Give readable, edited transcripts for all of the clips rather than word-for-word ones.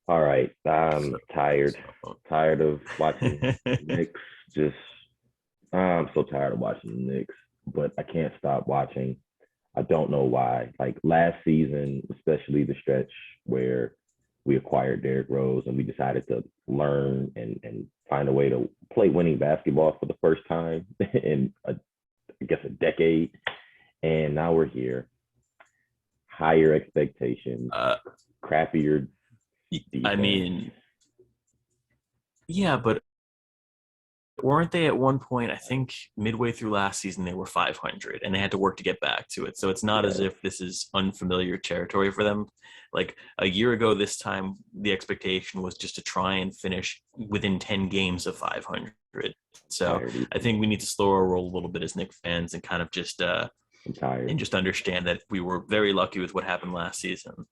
All right, I'm tired. So, Tired of watching Knicks. Just I'm so tired of watching the Knicks, but I can't stop watching. I don't know why. Like last season, especially the stretch where we acquired Derrick Rose and we decided to learn and find a way to play winning basketball for the first time in I guess a decade. And now we're here, higher expectations, uh, crappier I defense. mean, yeah, but weren't they at one point? I think midway through last season they were 500, and they had to work to get back to it. So it's not as Yes, if this is unfamiliar territory for them. Like a year ago, this time the expectation was just to try and finish within 10 games of 500. So tired I Ethan. think we need to slow our roll a little bit as Knicks fans and kind of I'm tired. just understand that we were very lucky with what happened last season.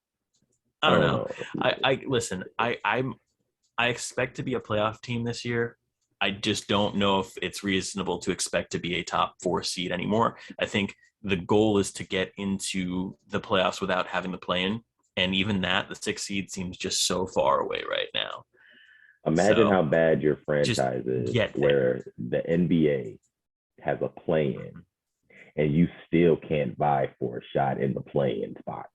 I I don't don't know. know. I listen. I expect to be a playoff team this year. I just don't know if it's reasonable to expect to be a top four seed anymore. I think the goal is to get into the playoffs without having to play in. And even that, the six seed seems just so far away right now. Imagine how So bad your just franchise is get there. where the NBA has a play-in and you still can't vie for a shot in the play-in spot.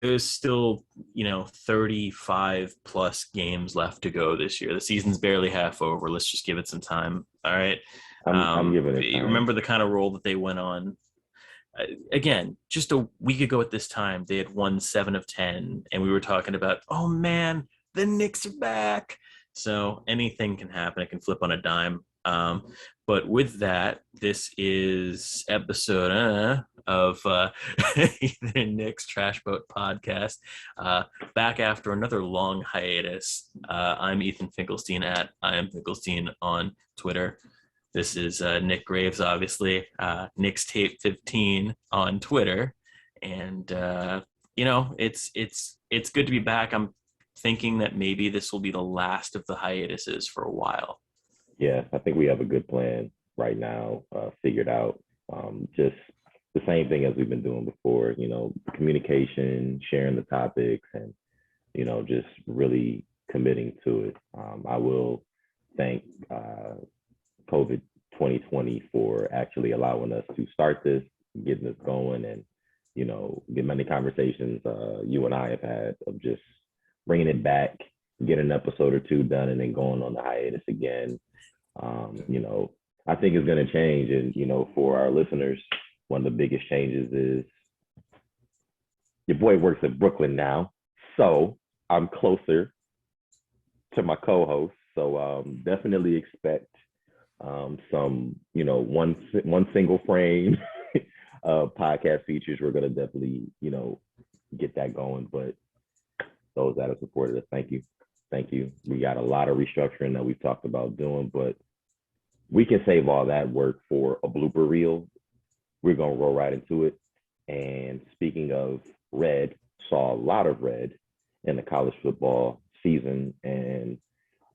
There's still, 35 plus games left to go this year. The season's barely half over. Let's just give it some time. All right. I'm giving it time. Remember the kind of role that they went on again, just a week ago at this time, they had won 7 of 10, and we were talking about, oh man, the Knicks are back. So anything can happen. It can flip on a dime. But with that, this is episode of the Knicks Trash Boat podcast. Uh, Back after another long hiatus. I'm Ethan Finkelstein at I am Finkelstein on Twitter. This is Nick Graves, obviously, Nick's Tape 15 on Twitter, and it's good to be back. I'm thinking that maybe this will be the last of the hiatuses for a while. Yeah, I think we have a good plan right now, figured out. Just the same thing as we've been doing before, communication, sharing the topics, and, just really committing to it. I will thank COVID 2020 for actually allowing us to start this, getting this going, and get many conversations you and I have had of just bringing it back, get an episode or two done, and then going on the hiatus again. I think it's going to change, and for our listeners, one of the biggest changes is your boy works in Brooklyn now, so I'm closer to my co-host. So definitely expect some, one single frame podcast features. We're gonna definitely, get that going. But those that have supported us, thank you, thank you. We got a lot of restructuring that we've talked about doing, but we can save all that work for a blooper reel. We're gonna roll right into it. And speaking of red, saw a lot of red in the college football season, and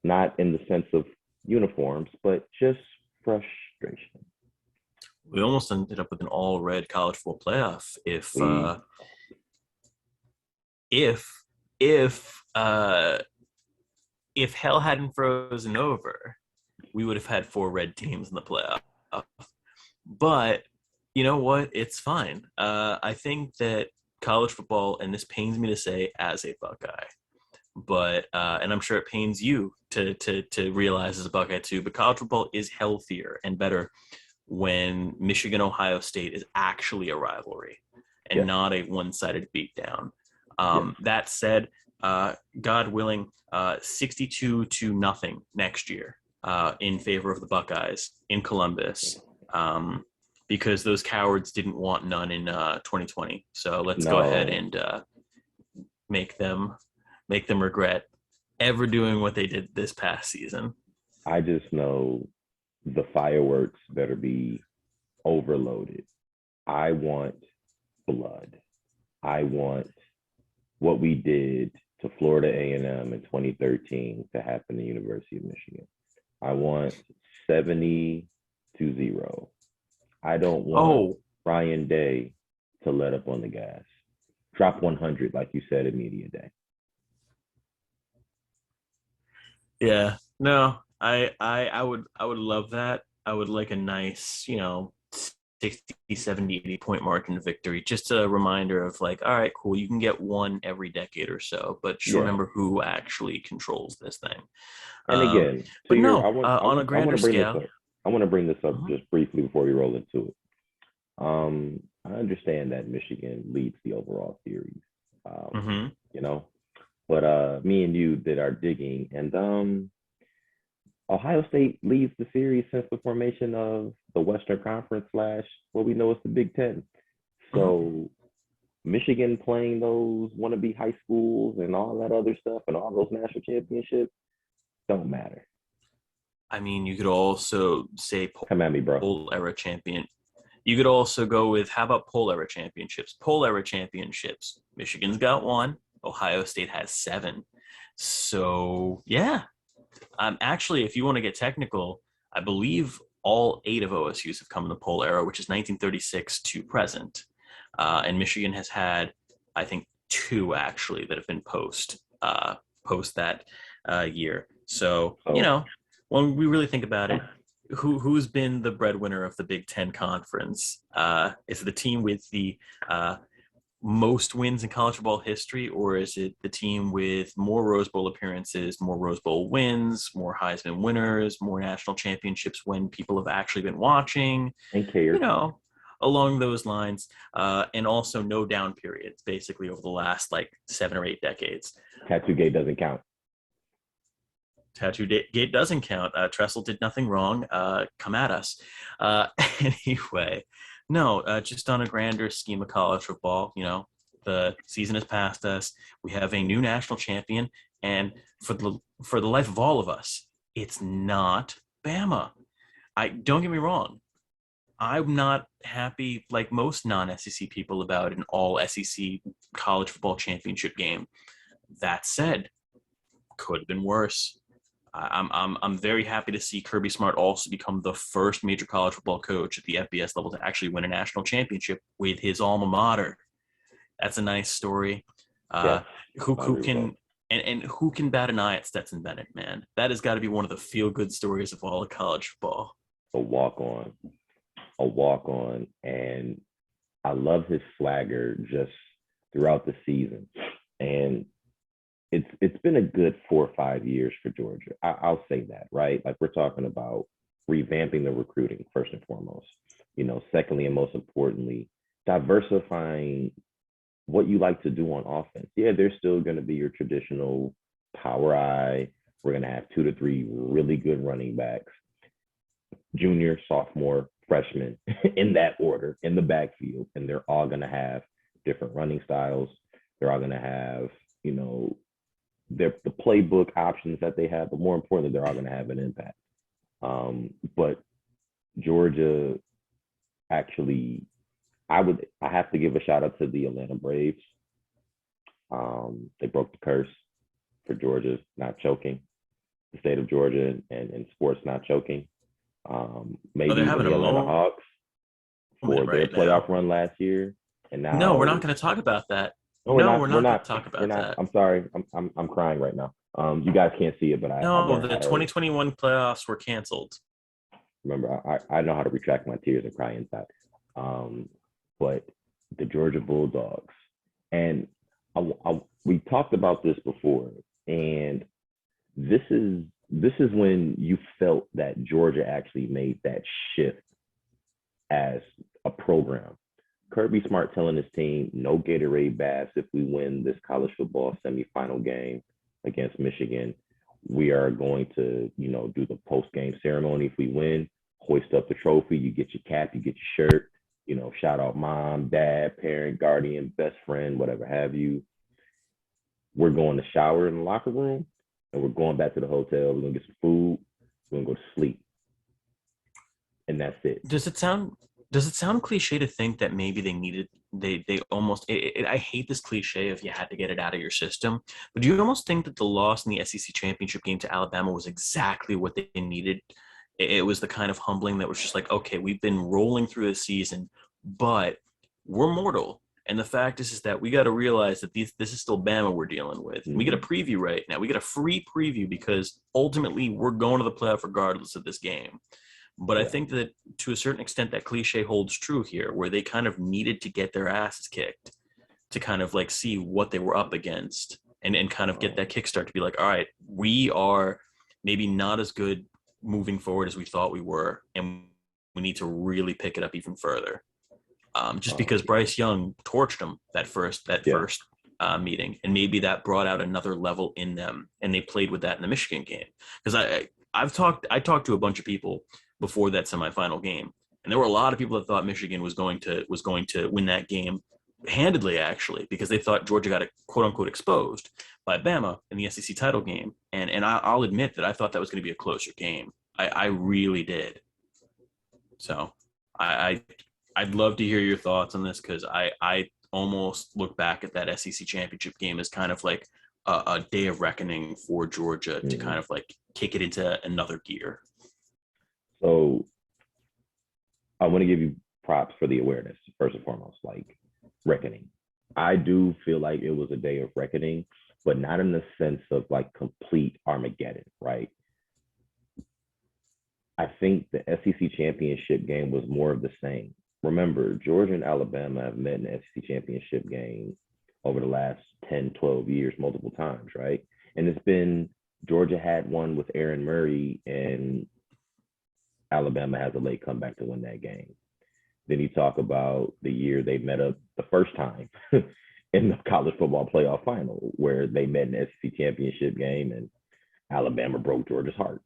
not in the sense of uniforms, but just frustration. We almost ended up with an all red college football playoff We if if if hell hadn't frozen over, we would have had four red teams in the playoff. But you know what? It's fine. I think that college football, and this pains me to say as a Buckeye, but and I'm sure it pains you to realize as a Buckeye too. But college football is healthier and better when Michigan Ohio State is actually a rivalry and yes, not a one-sided beatdown. yes, That said, God willing, 62 to nothing next year in favor of the Buckeyes in Columbus. Because those cowards didn't want none in 2020. So let's go ahead no. and make them regret ever doing what they did this past season. I just know the fireworks better be overloaded. I want blood. I want what we did to Florida A&M in 2013 to happen to University of Michigan. I want 70-0. I don't want Oh, Ryan Day to let up on the gas. drop 100, like you said, in media day. Yeah. No, I would love that. I would like a nice, 60, 70, 80 point margin victory. Just a reminder of like, all right, cool, you can get one every decade or so, but just Yeah. remember who actually controls this thing. And again, to But your, no, on a I want grander to bring this scale. up. I want to bring this up Mhm, just briefly before we roll into it. I understand that Michigan leads the overall series. Um, mhm. you know, but me and you did our digging, and Ohio State leads the series since the formation of the Western Conference slash what we know as the Big Ten. Mhm. So Michigan playing those wannabe high schools and all that other stuff and all those national championships don't matter. I mean, you could also say Come at me, bro. poll era champion. You could also go with how about poll era championships? Poll era championships. Michigan's got one. Ohio State has seven. So yeah, actually, if you want to get technical, I believe all eight of OSU's have come in the poll era, which is 1936 to present. And Michigan has had, I think, two actually that have been post that year. So So when we really think about it, who's been the breadwinner of the Big Ten Conference? Is it the team with the most wins in college football history, or is it the team with more Rose Bowl appearances, more Rose Bowl wins, more Heisman winners, more national championships when people have actually been watching? and You cared. know, along those lines, and also no down periods, basically over the last like 7 or 8 decades. Tattoo gate doesn't count. Tattoo Gate doesn't count. Tressel did nothing wrong. Come at us. Uh, anyway, no, just on a grander scheme of college football, the season has passed us. We have a new national champion, and for the life of all of us, it's not Bama. I don't get me wrong. I'm not happy like most non-SEC people about an all SEC college football championship game. That said, could have been worse. I'm very happy to see Kirby Smart also become the first major college football coach at the FBS level to actually win a national championship with his alma mater. That's a nice story. Uh, Yes, I who agree with that. can and who can bat an eye at Stetson Bennett, man? That has got to be one of the feel good stories of all of college football. A walk on, a walk on, and I love his swagger just throughout the season. And it's been a good 4 or 5 years for Georgia. I'll say that, right? Like we're talking about revamping the recruiting first and foremost. Secondly and most importantly, diversifying what you like to do on offense. Yeah, there's still going to be your traditional power eye. We're going to have 2 to 3 really good running backs, junior, sophomore, freshman, in that order in the backfield, and they're all going to have different running styles. They're all going to have, the playbook options that they have, but more importantly, they're all going to have an impact. But Georgia actually, I have to give a shout out to the Atlanta Braves. They broke the curse for Georgia not choking, the state of Georgia and sports not choking. Oh, Maybe they're even having the a Atlanta Hawks for moment their right now. playoff run last year, and No, we're now not going to talk about that. no, we're No, we're not. We're not going to not. talk We're about not. that. I'm sorry. I'm crying right now. You guys can't see it, but I No, learned the how to 2021 playoffs were canceled. remember. I know how to retract my tears and cry inside. Um, but the Georgia Bulldogs, and we talked about this before, and this is when you felt that Georgia actually made that shift as a program. Kirby Smart telling his team, no Gatorade baths if we win this college football semifinal game against Michigan. We are going to, do the post game ceremony if we win, hoist up the trophy. You get your cap, you get your shirt, shout out mom, dad, parent, guardian, best friend, whatever have you. We're going to shower in the locker room and we're going back to the hotel. We're going to get some food. We're going to go to sleep. And that's it. Does it sound cliche to think that maybe they almost I hate this cliche of you had to get it out of your system, but do you almost think that the loss in the SEC championship game to Alabama was exactly what they needed? It was the kind of humbling that was just like, okay, we've been rolling through the season, but we're mortal, And the fact is that we got to realize that this is still Bama we're dealing with. And we get a preview right now. We get a free preview because ultimately we're going to the playoff regardless of this game. But I think that to a certain extent that cliche holds true here, where they kind of needed to get their asses kicked to kind of like see what they were up against and kind of get that kickstart to be like, all right, we are maybe not as good moving forward as we thought we were, and we need to really pick it up even further. Just because Bryce Young torched them that first meeting, and maybe that brought out another level in them, and they played with that in the Michigan game. Because I talked to a bunch of people before that semifinal game, and there were a lot of people that thought Michigan was going to win that game handedly, actually, because they thought Georgia got quote unquote exposed by Bama in the SEC title game, and I'll admit that I thought that was going to be a closer game. I really did. So I'd love to hear your thoughts on this, because I almost look back at that SEC championship game as kind of like a day of reckoning for Georgia to kind of like kick it into another gear. So I want to give you props for the awareness, first and foremost, like reckoning. I do feel like it was a day of reckoning, but not in the sense of like complete Armageddon, right? I think the SEC championship game was more of the same. Remember, Georgia and Alabama have met in the SEC championship game over the last 10, 12 years, multiple times, right? And it's been, Georgia had one with Aaron Murray, and Alabama has a late comeback to win that game. Then you talk about the year they met up the first time in the college football playoff final, where they met in the SEC championship game and Alabama broke Georgia's heart.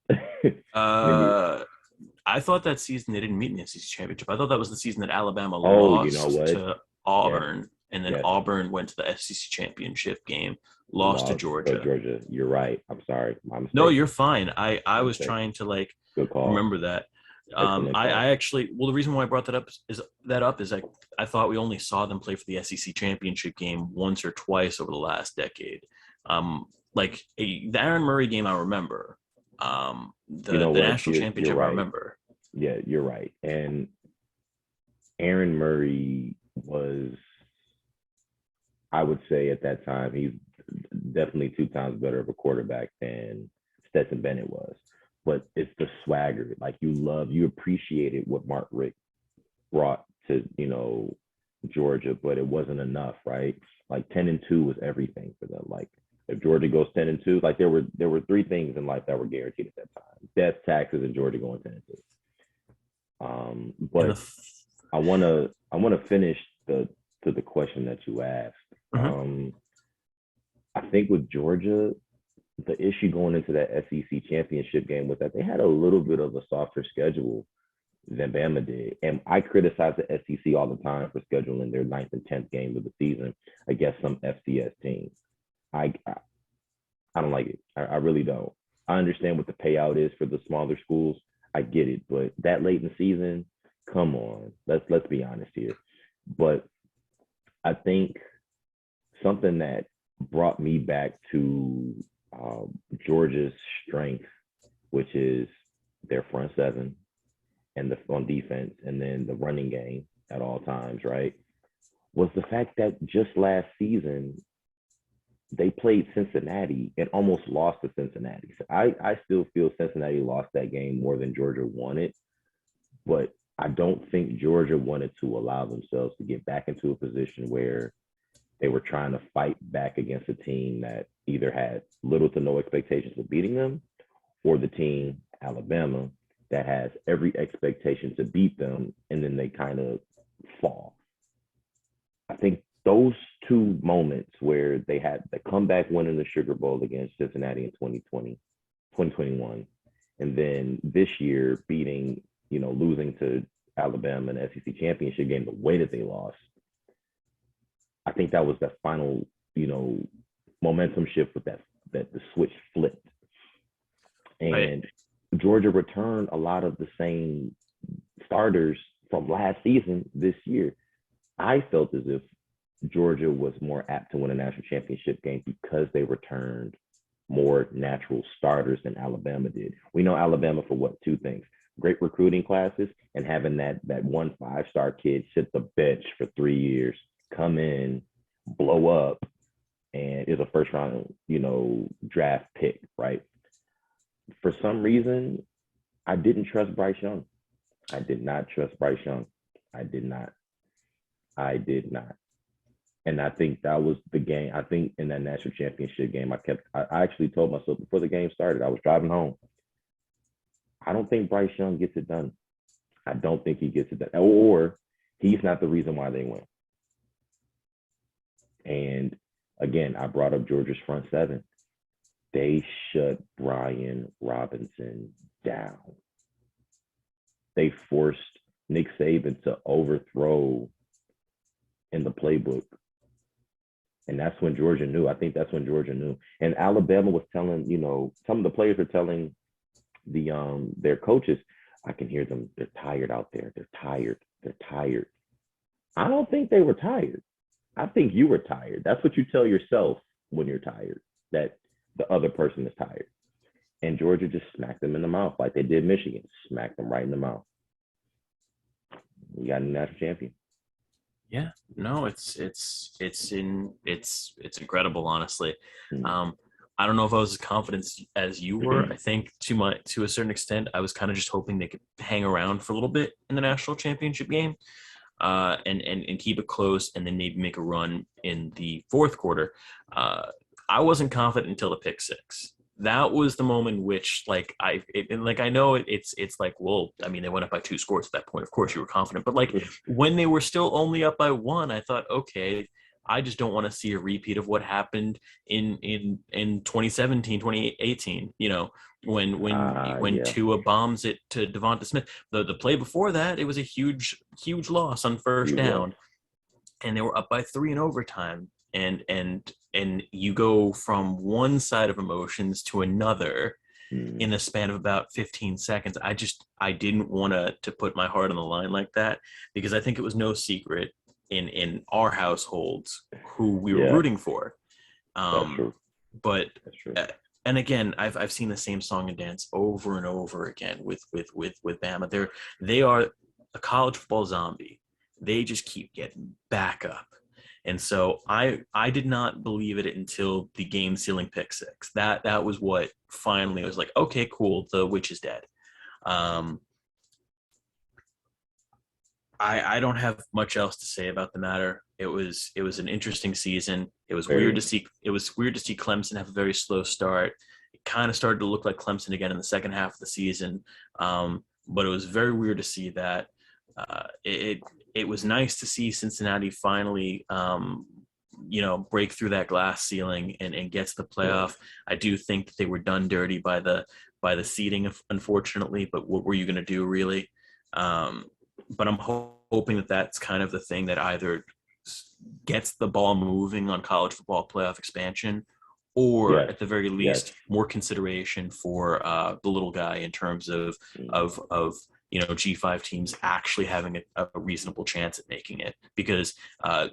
I thought that season they didn't meet in the SEC championship. I thought that was the season that Alabama lost to Auburn, and then Auburn went to the SEC championship game, lost to Georgia. Georgia, you're right. I'm sorry. No, you're fine. I was trying to like remember that. I actually, the reason why I brought that up is I thought we only saw them play for the SEC championship game once or twice over the last decade. The Aaron Murray game I remember. The national championship I remember. Yeah, you're right. And Aaron Murray was, I would say at that time, he's definitely 2 times better of a quarterback than Stetson Bennett was. But it's the swagger. Like you appreciated what Mark Richt brought to, Georgia, but it wasn't enough, right? Like 10-2 was everything for them. Like if Georgia goes 10-2, like there were 3 things in life that were guaranteed at that time: death, taxes, and Georgia going 10-2. But I wanna finish to the question that you asked. I think with Georgia, the issue going into that SEC championship game was that they had a little bit of a softer schedule than Bama did. And I criticize the SEC all the time for scheduling their 9th and 10th game of the season against some FCS teams. I don't like it. I really don't. I understand what the payout is for the smaller schools. I get it, but that late in the season, come on. Let's be honest here. But I think something that brought me back to Georgia's strength, which is their front seven and on defense, and then the running game at all times, right, was the fact that just last season they played Cincinnati and almost lost to Cincinnati. So I still feel Cincinnati lost that game more than Georgia won it, but I don't think Georgia wanted to allow themselves to get back into a position where they were trying to fight back against a team that either had little to no expectations of beating them, or the team, Alabama, that has every expectation to beat them, and then they kind of fall. I think those 2 moments where they had the comeback win in the Sugar Bowl against Cincinnati in 2021, and then this year beating, losing to Alabama in the SEC championship game the way that they lost, I think that was the final, momentum shift with that the switch flipped. And Georgia returned a lot of the same starters from last season this year. I felt as if Georgia was more apt to win a national championship game because they returned more natural starters than Alabama did. We know Alabama for 2 things: great recruiting classes and having that 1 5-star kid sit the bench for 3 years, come in, blow up, and is a first round, draft pick, right? For some reason, I didn't trust Bryce Young. I did not trust Bryce Young. I did not. I did not. And I think that was the game. I think in that national championship game, I actually told myself before the game started, I was driving home. I don't think Bryce Young gets it done. I don't think he gets it done. Or he's not the reason why they win. And again, I brought up Georgia's front seven. They shut Brian Robinson down. They forced Nick Saban to overthrow in the playbook. And that's when Georgia knew. I think that's when Georgia knew. And Alabama was telling, some of the players were telling their coaches, I can hear them. They're tired out there. They're tired. They're tired. I don't think they were tired. I think you were tired. That's what you tell yourself when you're tired, that the other person is tired. And Georgia just smacked them in the mouth like they did Michigan. Smacked them right in the mouth. You got a national champion. Yeah, no, it's incredible, honestly. I don't know if I was as confident as you were. I think to a certain extent, I was kind of just hoping they could hang around for a little bit in the national championship game, and keep it close, and then maybe make a run in the fourth quarter. I wasn't confident until the pick six. That was the moment in which, I know it's like, well, I mean, they went up by 2 scores at that point. Of course, you were confident, but when they were still only up by 1, I thought, okay, I just don't want to see a repeat of what happened in 2017, 2018. When Tua bombs it to Devonta Smith. The play before that, it was a huge loss on first down, and they were up by 3 in overtime. And you go from one side of emotions to another in the span of about 15 seconds. I didn't want to put my heart on the line like that, because I think it was no secret in our households who we were rooting for. That's true. But That's true. And again, I've seen the same song and dance over and over again with Bama. They are a college football zombie. They just keep getting back up. And so I did not believe it until the game sealing pick six. That was what finally was like, okay, cool, the witch is dead. I don't have much else to say about the matter. It was an interesting season. It was weird to see Clemson have a very slow start. It kind of started to look like Clemson again in the second half of the season. But it was very weird to see that. It was nice to see Cincinnati finally, break through that glass ceiling and get to the playoff. I do think that they were done dirty by the seeding, unfortunately. But what were you going to do, really? But I'm hoping that that's kind of the thing that either gets the ball moving on college football playoff expansion, or at the very least, more consideration for the little guy in terms of G5 teams actually having a reasonable chance at making it. Because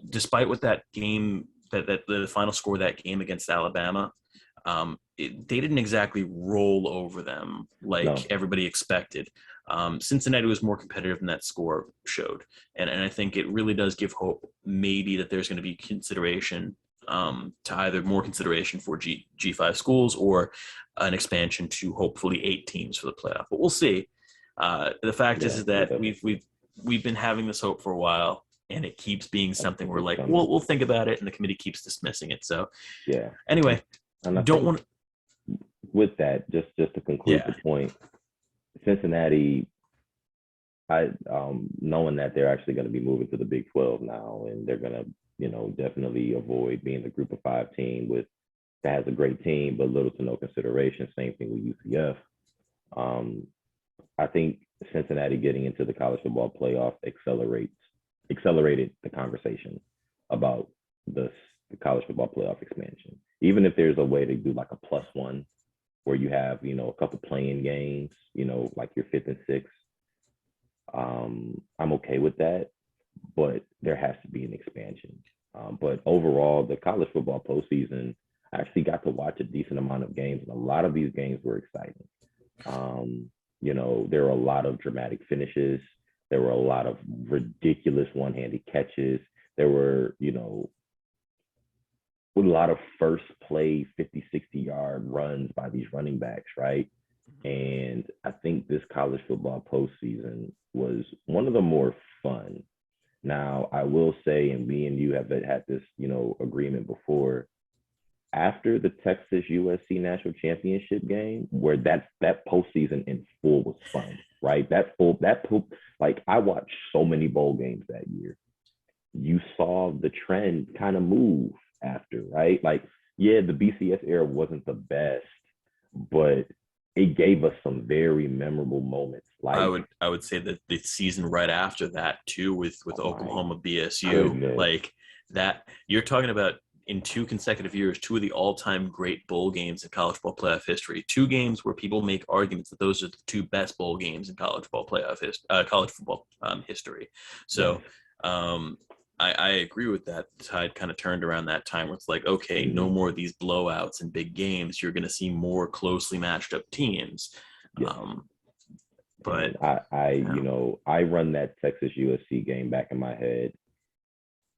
despite what that game, that the final score of that game against Alabama, they didn't exactly roll over them like everybody expected. Cincinnati was more competitive than that score showed. And I think it really does give hope maybe that there's going to be consideration, to either more consideration for G5 schools or an expansion to hopefully 8 teams for the playoff. But we'll see. The fact is that we've been having this hope for a while, and it keeps being something we're like, we'll think about it, and the committee keeps dismissing it. So anyway, don't want to. With that, just to conclude the point, Cincinnati, knowing that they're actually going to be moving to the Big 12 now, and they're going to, definitely avoid being the Group of 5 team that has a great team but little to no consideration. Same thing with UCF. I think Cincinnati getting into the college football playoff accelerated the conversation about the college football playoff expansion. Even if there's a way to do like a +1, where you have, a couple playing games, like your 5th and 6th. I'm okay with that, but there has to be an expansion. But overall, the college football postseason, I actually got to watch a decent amount of games, and a lot of these games were exciting. There were a lot of dramatic finishes. There were a lot of ridiculous one-handed catches. there were, with a lot of first play 50, 60-yard runs by these running backs, right? And I think this college football postseason was one of the more fun. Now, I will say, and me and you have had this, agreement before, after the Texas USC national championship game, where that postseason in full was fun, right? Like I watched so many bowl games that year. You saw the trend kind of move after, right? Like, yeah, the BCS era wasn't the best, but it gave us some very memorable moments. I would say that the season right after that too, with Oh my Oklahoma BSU, goodness. like that, you're talking about in 2 consecutive years, two of the all-time great bowl games in college football playoff history. Two games where people make arguments that those are the two best bowl games in college football history. So, I agree with that. The tide kind of turned around that time where it's like, okay, no more of these blowouts and big games. You're going to see more closely matched up teams. Yes. But I run that Texas USC game back in my head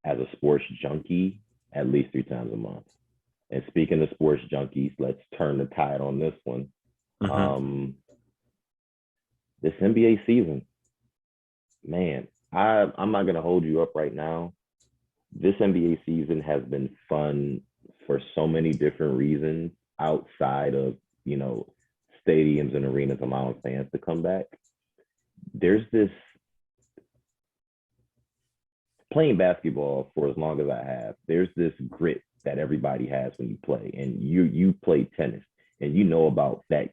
as a sports junkie at least 3 times a month. And speaking of sports junkies, let's turn the tide on this one. This NBA season, man, I'm not gonna hold you up right now. This NBA season has been fun for so many different reasons outside of stadiums and arenas allowing fans to come back. There's this playing basketball for as long as I have. There's this grit that everybody has when you play, and you play tennis, and you know about that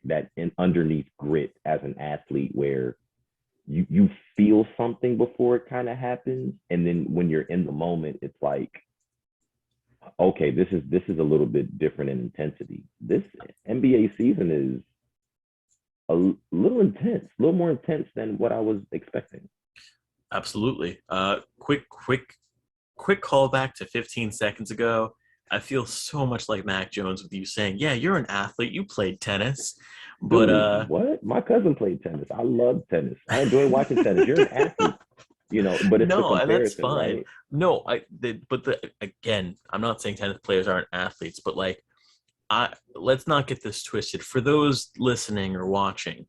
underneath grit as an athlete where you feel something before it kind of happens, and then when you're in the moment, it's like, okay, this is a little bit different in intensity. This NBA season is a little intense, a little more intense than what I was expecting. Absolutely. Quick callback to 15 seconds ago. I feel so much like Mac Jones with you saying, "Yeah, you're an athlete. You played tennis." But Dude, what? My cousin played tennis. I love tennis. I enjoy watching tennis. You're an athlete, but it's the no, and that's comparison, fine. right? No, again, I'm not saying tennis players aren't athletes, but like, let's not get this twisted. For those listening or watching,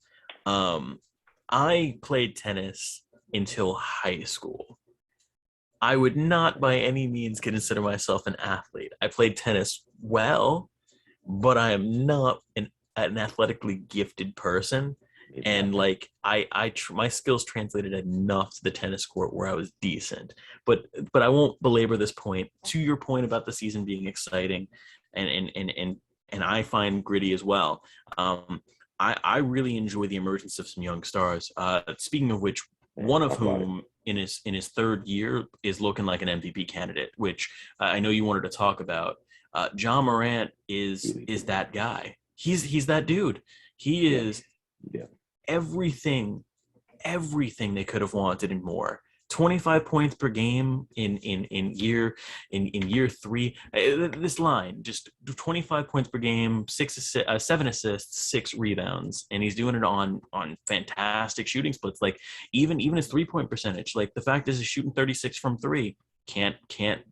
I played tennis until high school. I would not by any means consider myself an athlete. I played tennis well, but I am not an athletically gifted person. And like my skills translated enough to the tennis court where I was decent. But I won't belabor this point. To your point about the season being exciting, and I find gritty as well. I really enjoy the emergence of some young stars. Speaking of which, one of whom in his third year is looking like an MVP candidate, which I know you wanted to talk about. John Morant is that guy. He's that dude. He is everything they could have wanted and more. 25 points per game in year 3. This line, just 25 points per game, 7 assists, 6 rebounds, and he's doing it on fantastic shooting splits. Like even his 3-point percentage. Like the fact is, he's shooting 36 from 3. Can't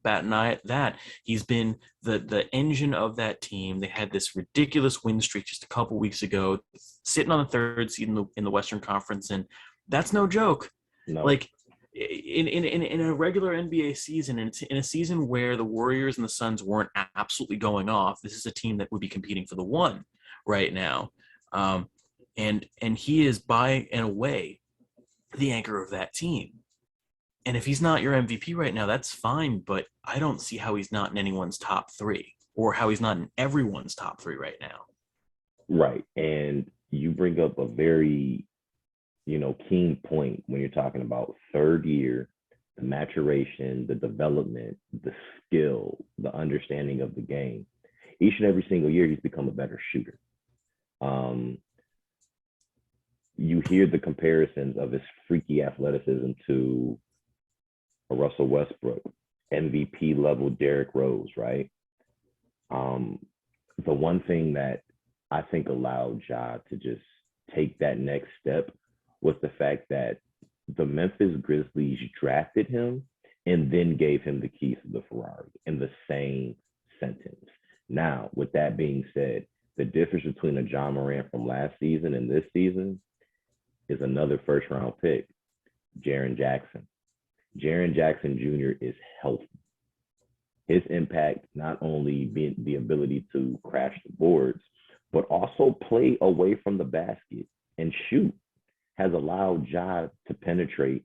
bat an eye at that. He's been the engine of that team. They had this ridiculous win streak just a couple weeks ago, sitting on the 3rd seed in the Western Conference, and that's no joke. No. Like in a regular NBA season, and in a season where the Warriors and the Suns weren't absolutely going off, this is a team that would be competing for the 1 right now. And he is by and away the anchor of that team. And if he's not your MVP right now, that's fine, but I don't see how he's not in anyone's top 3 or how he's not in everyone's top 3 right now. Right. And you bring up a very, keen point when you're talking about 3rd year, the maturation, the development, the skill, the understanding of the game. Each and every single year, he's become a better shooter. You hear the comparisons of his freaky athleticism to a Russell Westbrook, MVP level Derrick Rose, right? The one thing that I think allowed Ja to just take that next step was the fact that the Memphis Grizzlies drafted him and then gave him the keys to the Ferrari in the same sentence. Now, with that being said, the difference between a John Morant from last season and this season is another first round pick, Jaren Jackson. Jaren Jackson Jr. is healthy. His impact, not only being the ability to crash the boards, but also play away from the basket and shoot, has allowed Ja to penetrate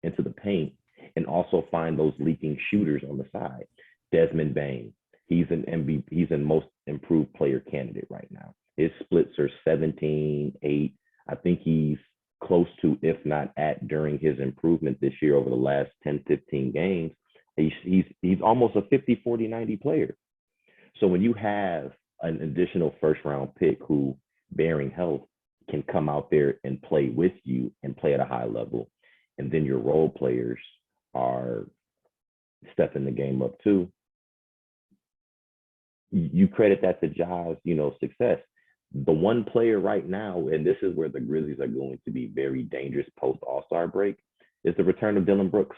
into the paint and also find those leaking shooters on the side. Desmond Bane, he's an MVP, he's a most improved player candidate right now. His splits are 17-8. I think he's close to, if not at, during his improvement this year over the last 10, 15 games. He's almost a 50, 40, 90 player. So when you have an additional first round pick who, bearing health, can come out there and play with you and play at a high level, and then your role players are stepping the game up too, you credit that to Ja's, success. The one player right now, and this is where the Grizzlies are going to be very dangerous post All-Star break, is the return of Dillon Brooks.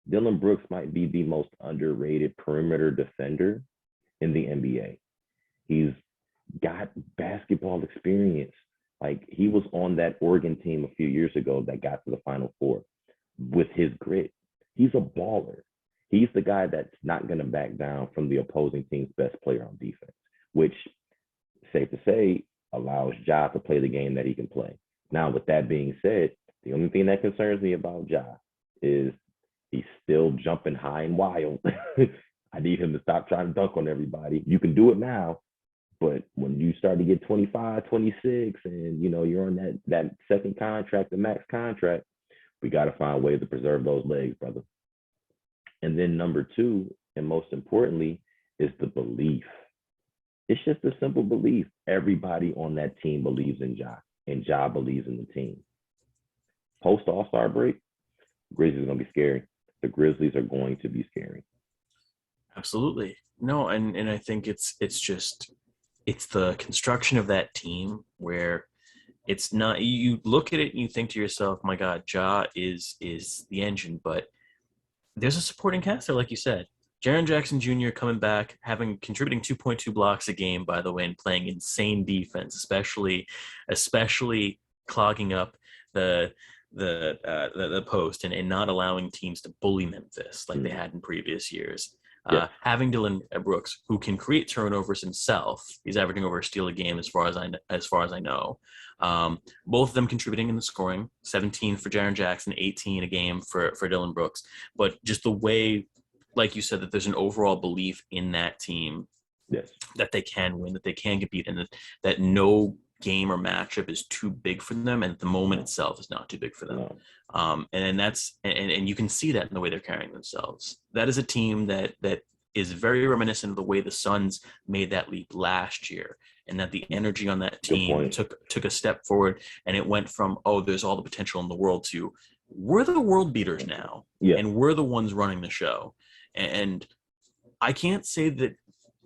Dillon Brooks might be the most underrated perimeter defender in the NBA. He's got basketball experience. Like, he was on that Oregon team a few years ago that got to the Final Four with his grit. He's a baller. He's the guy that's not going to back down from the opposing team's best player on defense, which, safe to say, allows Ja to play the game that he can play. Now, with that being said, the only thing that concerns me about Ja is he's still jumping high and wild. I need him to stop trying to dunk on everybody. You can do it now, but when you start to get 25, 26, and you're on that second contract, the max contract, we got to find ways to preserve those legs, brother. And then number two, and most importantly, is the belief. It's just a simple belief. Everybody on that team believes in Ja, and Ja believes in the team. Post All-Star break, Grizzlies are going to be scary. The Grizzlies are going to be scary. Absolutely. No, and I think it's the construction of that team where it's not, you look at it and you think to yourself, my God, Ja is the engine, but there's a supporting cast there, like you said. Jaren Jackson Jr. coming back, contributing 2.2 blocks a game, by the way, and playing insane defense, especially clogging up the post and not allowing teams to bully Memphis like they had in previous years. Yeah. Having Dillon Brooks, who can create turnovers himself, he's averaging over a steal a game as far as I know. Both of them contributing in the scoring, 17 for Jaren Jackson, 18 a game for Dillon Brooks. But just the way, like you said, that there's an overall belief in that team, yes, that they can win, that they can compete, and that no game or matchup is too big for them, and the moment itself is not too big for them. No. And you can see that in the way they're carrying themselves. That is a team that is very reminiscent of the way the Suns made that leap last year, and that the energy on that team took a step forward, and it went from, oh, there's all the potential in the world, to we're the world beaters now, and we're the ones running the show. And I can't say that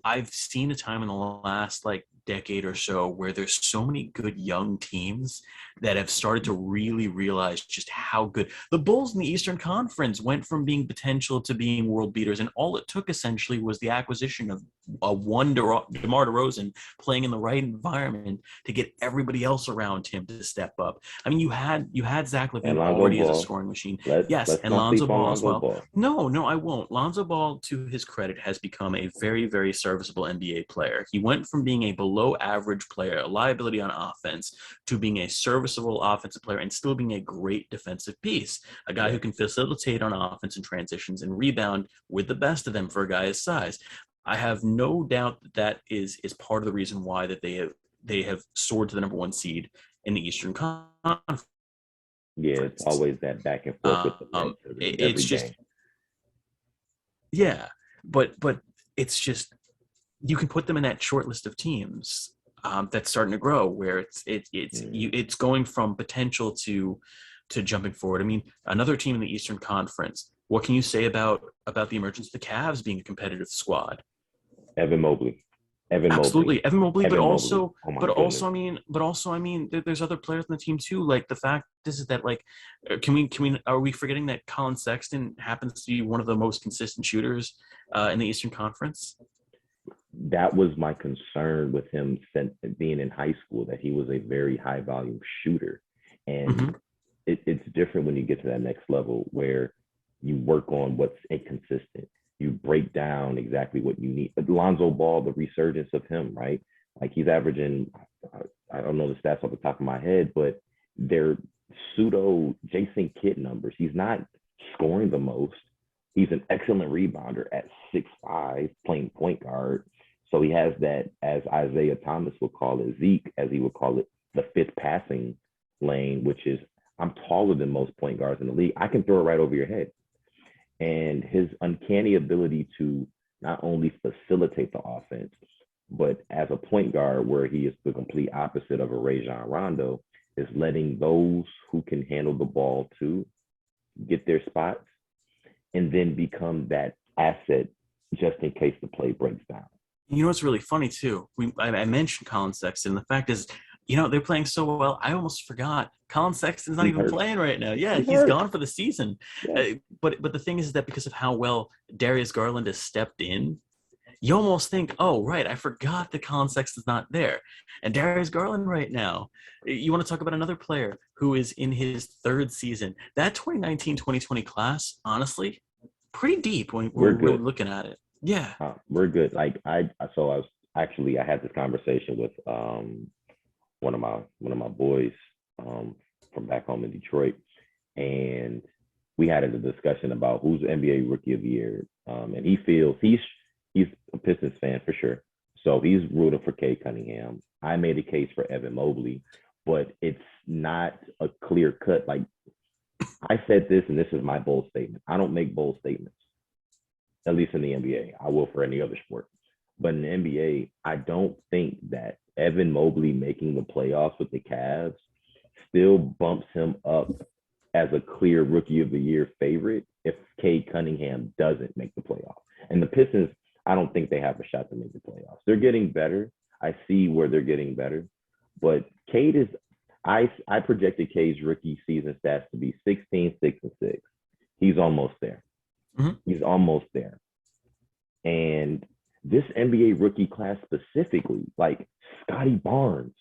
I've seen a time in the last decade or so where there's so many good young teams that have started to really realize just how good. The Bulls in the Eastern Conference went from being potential to being world beaters, and all it took essentially was the acquisition of one DeMar DeRozan playing in the right environment to get everybody else around him to step up. I mean, you had Zach LaVine already as a scoring machine. Let's and Lonzo Ball as well. Ball. No, I won't. Lonzo Ball, to his credit, has become a very, very serviceable NBA player. He went from being a below average player, a liability on offense, to being a serviceable offensive player and still being a great defensive piece. A guy who can facilitate on offense and transitions and rebound with the best of them for a guy his size. I have no doubt that is part of the reason why that they have soared to the number one seed in the Eastern Conference. Yeah, it's always that back and forth with the it's just game. Yeah, but it's just, you can put them in that short list of teams that's starting to grow, where it's going from potential to jumping forward. I mean, another team in the Eastern Conference. What can you say about the emergence of the Cavs being a competitive squad? Evan Mobley. Evan Mobley. Absolutely, Evan Mobley, Evan Mobley. Oh my goodness. I mean, there's other players on the team too. Like the fact is that like, are we forgetting that Colin Sexton happens to be one of the most consistent shooters in the Eastern Conference? That was my concern with him being in high school, that he was a very high volume shooter. And Mm-hmm. it's different when you get to that next level where you work on what's inconsistent. You break down exactly what you need. Lonzo Ball, the resurgence of him, right? Like he's averaging, I don't know the stats off the top of my head, but they're pseudo Jason Kidd numbers. He's not scoring the most. He's an excellent rebounder at 6'5", playing point guard. So he has that, as Isaiah Thomas would call it, Zeke, as he would call it, the fifth passing lane, which is I'm taller than most point guards in the league. I can throw it right over your head. And his uncanny ability to not only facilitate the offense, but as a point guard, where he is the complete opposite of a Rajon Rondo, is letting those who can handle the ball too get their spots and then become that asset just in case the play breaks down. You know what's really funny too? I mentioned Colin Sexton. The fact is, they're playing so well. I almost forgot Colin Sexton's not He's even hurt. playing right now. Yeah, He's he's hurt. gone for the season. Yeah. But the thing is that because of how well Darius Garland has stepped in, you almost think, oh, right, I forgot that Colin Sexton's not there. And Darius Garland right now, you want to talk about another player who is in his third season. That 2019-2020 class, honestly, pretty deep when we're really looking at it. Yeah. We're good. Like I had this conversation with one of my boys from back home in Detroit, and we had a discussion about who's the NBA Rookie of the Year, and he feels he's a Pistons fan for sure, so he's rooting for Cade Cunningham. I made a case for Evan Mobley, but it's not a clear cut. Like I said this, and this is my bold statement. I don't make bold statements, at least in the NBA. I will for any other sport. But in the NBA, I don't think that Evan Mobley making the playoffs with the Cavs still bumps him up as a clear Rookie of the Year favorite if Cade Cunningham doesn't make the playoffs. And the Pistons, I don't think they have a shot to make the playoffs. They're getting better. I see where they're getting better. But Cade is, I projected Cade's rookie season stats to be 16, 6, and 6. He's almost there. Mm-hmm. He's almost there. And this NBA rookie class specifically, like Scotty Barnes,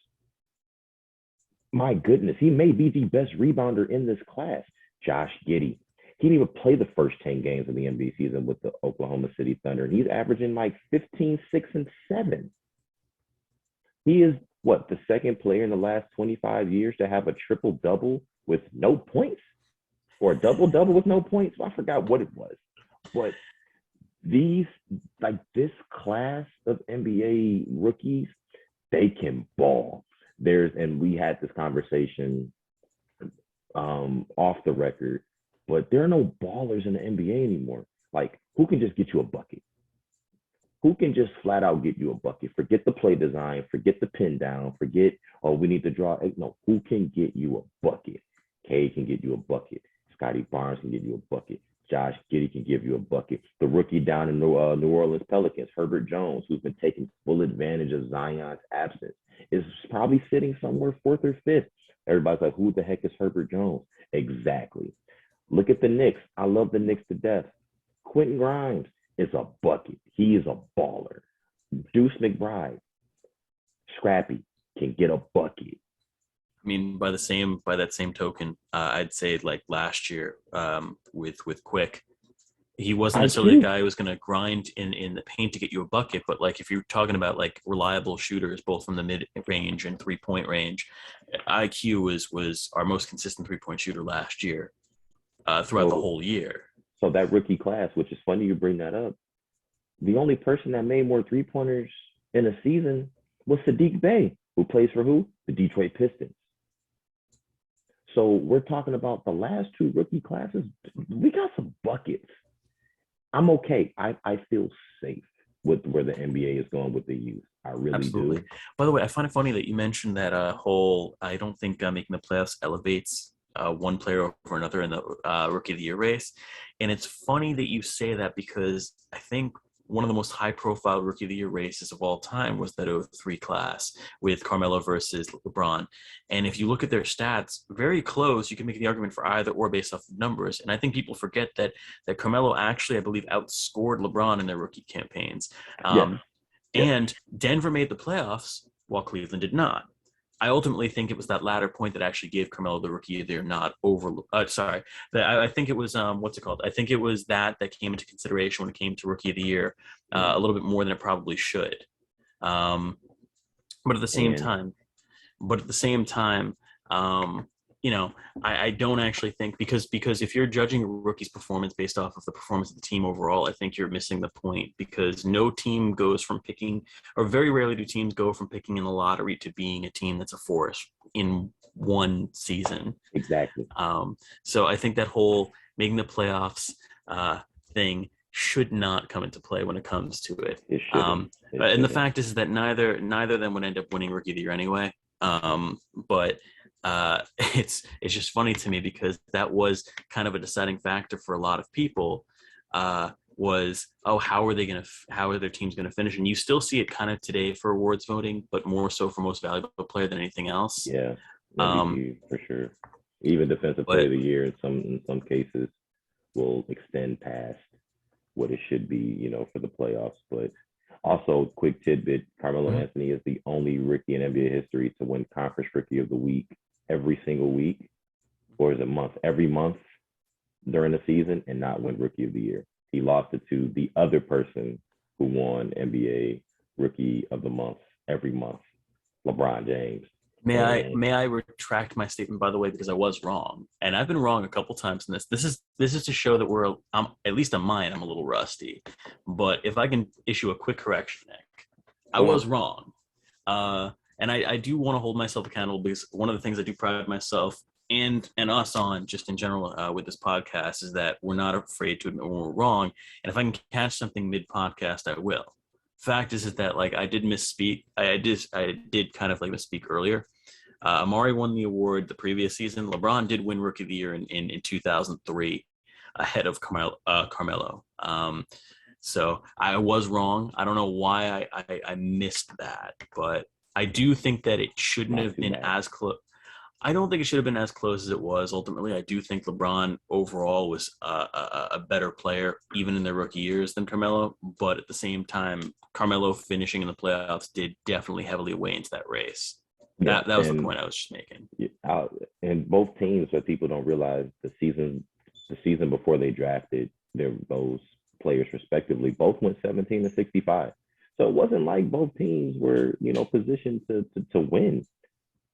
my goodness, he may be the best rebounder in this class. Josh Giddey, he didn't even play the first 10 games of the NBA season with the Oklahoma City Thunder, and he's averaging like 15, 6, and 7. He is, the second player in the last 25 years to have a triple-double with no points? Or a double-double with no points? I forgot what it was. But this class of NBA rookies, they can ball. And we had this conversation off the record, but there are no ballers in the NBA anymore. Like, who can just get you a bucket? Who can just flat out get you a bucket? Forget the play design, forget the pin down, forget, we need to draw. No, who can get you a bucket? Cade can get you a bucket. Scotty Barnes can get you a bucket. Josh Giddey can give you a bucket. The rookie down in New Orleans Pelicans, Herbert Jones, who's been taking full advantage of Zion's absence, is probably sitting somewhere fourth or fifth. Everybody's like, who the heck is Herbert Jones? Exactly. Look at the Knicks. I love the Knicks to death. Quentin Grimes is a bucket. He is a baller. Deuce McBride, scrappy, can get a bucket. I mean, by that same token, I'd say like last year with Quick, he wasn't necessarily a guy who was going to grind in the paint to get you a bucket. But like if you're talking about like reliable shooters, both from the mid range and 3-point range, IQ was our most consistent 3-point shooter last year throughout the whole year. So that rookie class, which is funny you bring that up, the only person that made more 3-pointers in a season was Sadiq Bey, who plays for who? The Detroit Pistons. So we're talking about the last two rookie classes. We got some buckets. I'm okay. I feel safe with where the NBA is going with the youth. I really do. By the way, I find it funny that you mentioned that I don't think making the playoffs elevates one player over another in the Rookie of the Year race. And it's funny that you say that because I think one of the most high-profile Rookie of the Year races of all time was that '03 class with Carmelo versus LeBron. And if you look at their stats, very close. You can make the argument for either or based off of numbers. And I think people forget that Carmelo actually, I believe, outscored LeBron in their rookie campaigns. Yes. Yes. And Denver made the playoffs while Cleveland did not. I ultimately think it was that latter point that actually gave Carmelo the Rookie of the Year nod over. I think it was what's it called? I think it was that came into consideration when it came to Rookie of the Year a little bit more than it probably should. But at the same And time, you know, I don't actually think because if you're judging a rookie's performance based off of the performance of the team overall, I think you're missing the point because no team goes from picking, or very rarely do teams go from picking in the lottery to being a team that's a force in one season. exactly. So I think that whole making the playoffs thing should not come into play when it comes to it. It shouldn't. And the fact is that neither of them would end up winning Rookie of the Year anyway. But it's just funny to me because that was kind of a deciding factor for a lot of people. Was how are their teams gonna finish? And you still see it kind of today for awards voting, but more so for most valuable player than anything else. Yeah, MVP for sure. Even defensive player of the year in some cases will extend past what it should be, for the playoffs. But also, quick tidbit: Carmelo Anthony is the only rookie in NBA history to win Conference Rookie of the Week every single week, or is it month? Every month during the season, and not win Rookie of the Year. He lost it to the other person who won NBA Rookie of the Month every month, LeBron James. May I retract my statement, by the way, because I was wrong, and I've been wrong a couple times in this. This is to show that at least on mine, I'm a little rusty. But if I can issue a quick correction, Nick, I was wrong, and I do want to hold myself accountable because one of the things I do pride myself and us on just in general with this podcast is that we're not afraid to admit when we're wrong, and if I can catch something mid podcast, I will. Fact is that like I did misspeak. I did kind of like misspeak earlier. Amari won the award the previous season. LeBron did win Rookie of the Year in 2003 ahead of Carmelo. So I was wrong. I don't know why I missed that, but I do think that it shouldn't have been as close. I don't think it should have been as close as it was. Ultimately, I do think LeBron overall was a better player, even in their rookie years, than Carmelo. But at the same time, Carmelo finishing in the playoffs did definitely heavily weigh into that race. Yeah, that was the point I was just making. And both teams, what people don't realize, the season before they drafted those players respectively, both went 17-65. So it wasn't like both teams were, positioned to win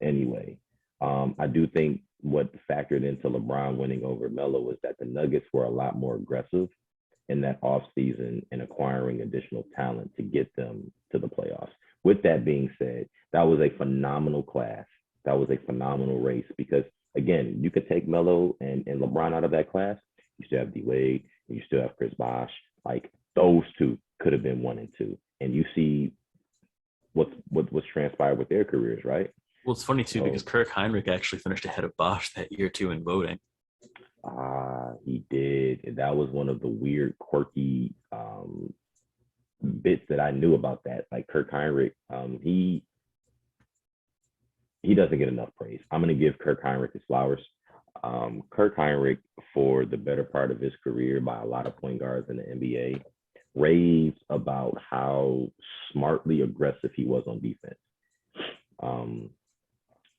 anyway. I do think what factored into LeBron winning over Melo was that the Nuggets were a lot more aggressive in that offseason and acquiring additional talent to get them to the playoffs. With that being said, that was a phenomenal class. That was a phenomenal race because, again, you could take Melo and LeBron out of that class. You still have D-Wade, and you still have Chris Bosh. Like, those two could have been 1 and 2. And you see what's transpired with their careers, right? Well, it's funny, too, because Kirk Heinrich actually finished ahead of Bosh that year, too, in voting. He did. And that was one of the weird, quirky bits that I knew about that. Like, Kirk Heinrich, he doesn't get enough praise. I'm going to give Kirk Heinrich his flowers. Kirk Heinrich, for the better part of his career, by a lot of point guards in the NBA, raves about how smartly aggressive he was on defense.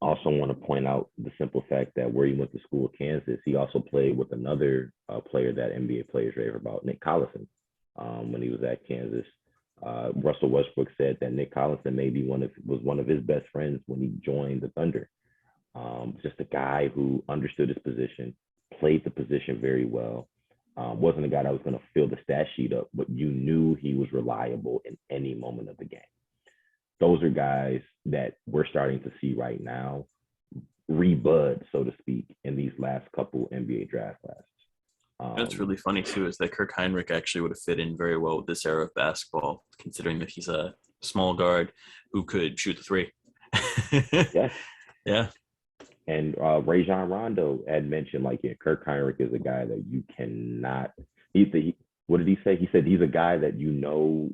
Also want to point out the simple fact that where he went to school, Kansas, he also played with another player that NBA players rave about, Nick Collison, when he was at Kansas. Russell Westbrook said that Nick Collison maybe was one of his best friends when he joined the Thunder. Just a guy who understood his position, played the position very well. Wasn't a guy that was going to fill the stat sheet up, but you knew he was reliable in any moment of the game. Those are guys that we're starting to see right now rebud, so to speak, in these last couple NBA draft classes. That's really funny, too, is that Kirk Heinrich actually would have fit in very well with this era of basketball, considering that he's a small guard who could shoot the three. Yes. Yeah. And Rajon Rondo had mentioned, Kirk Heinrich is a guy that you cannot what did he say? He said he's a guy that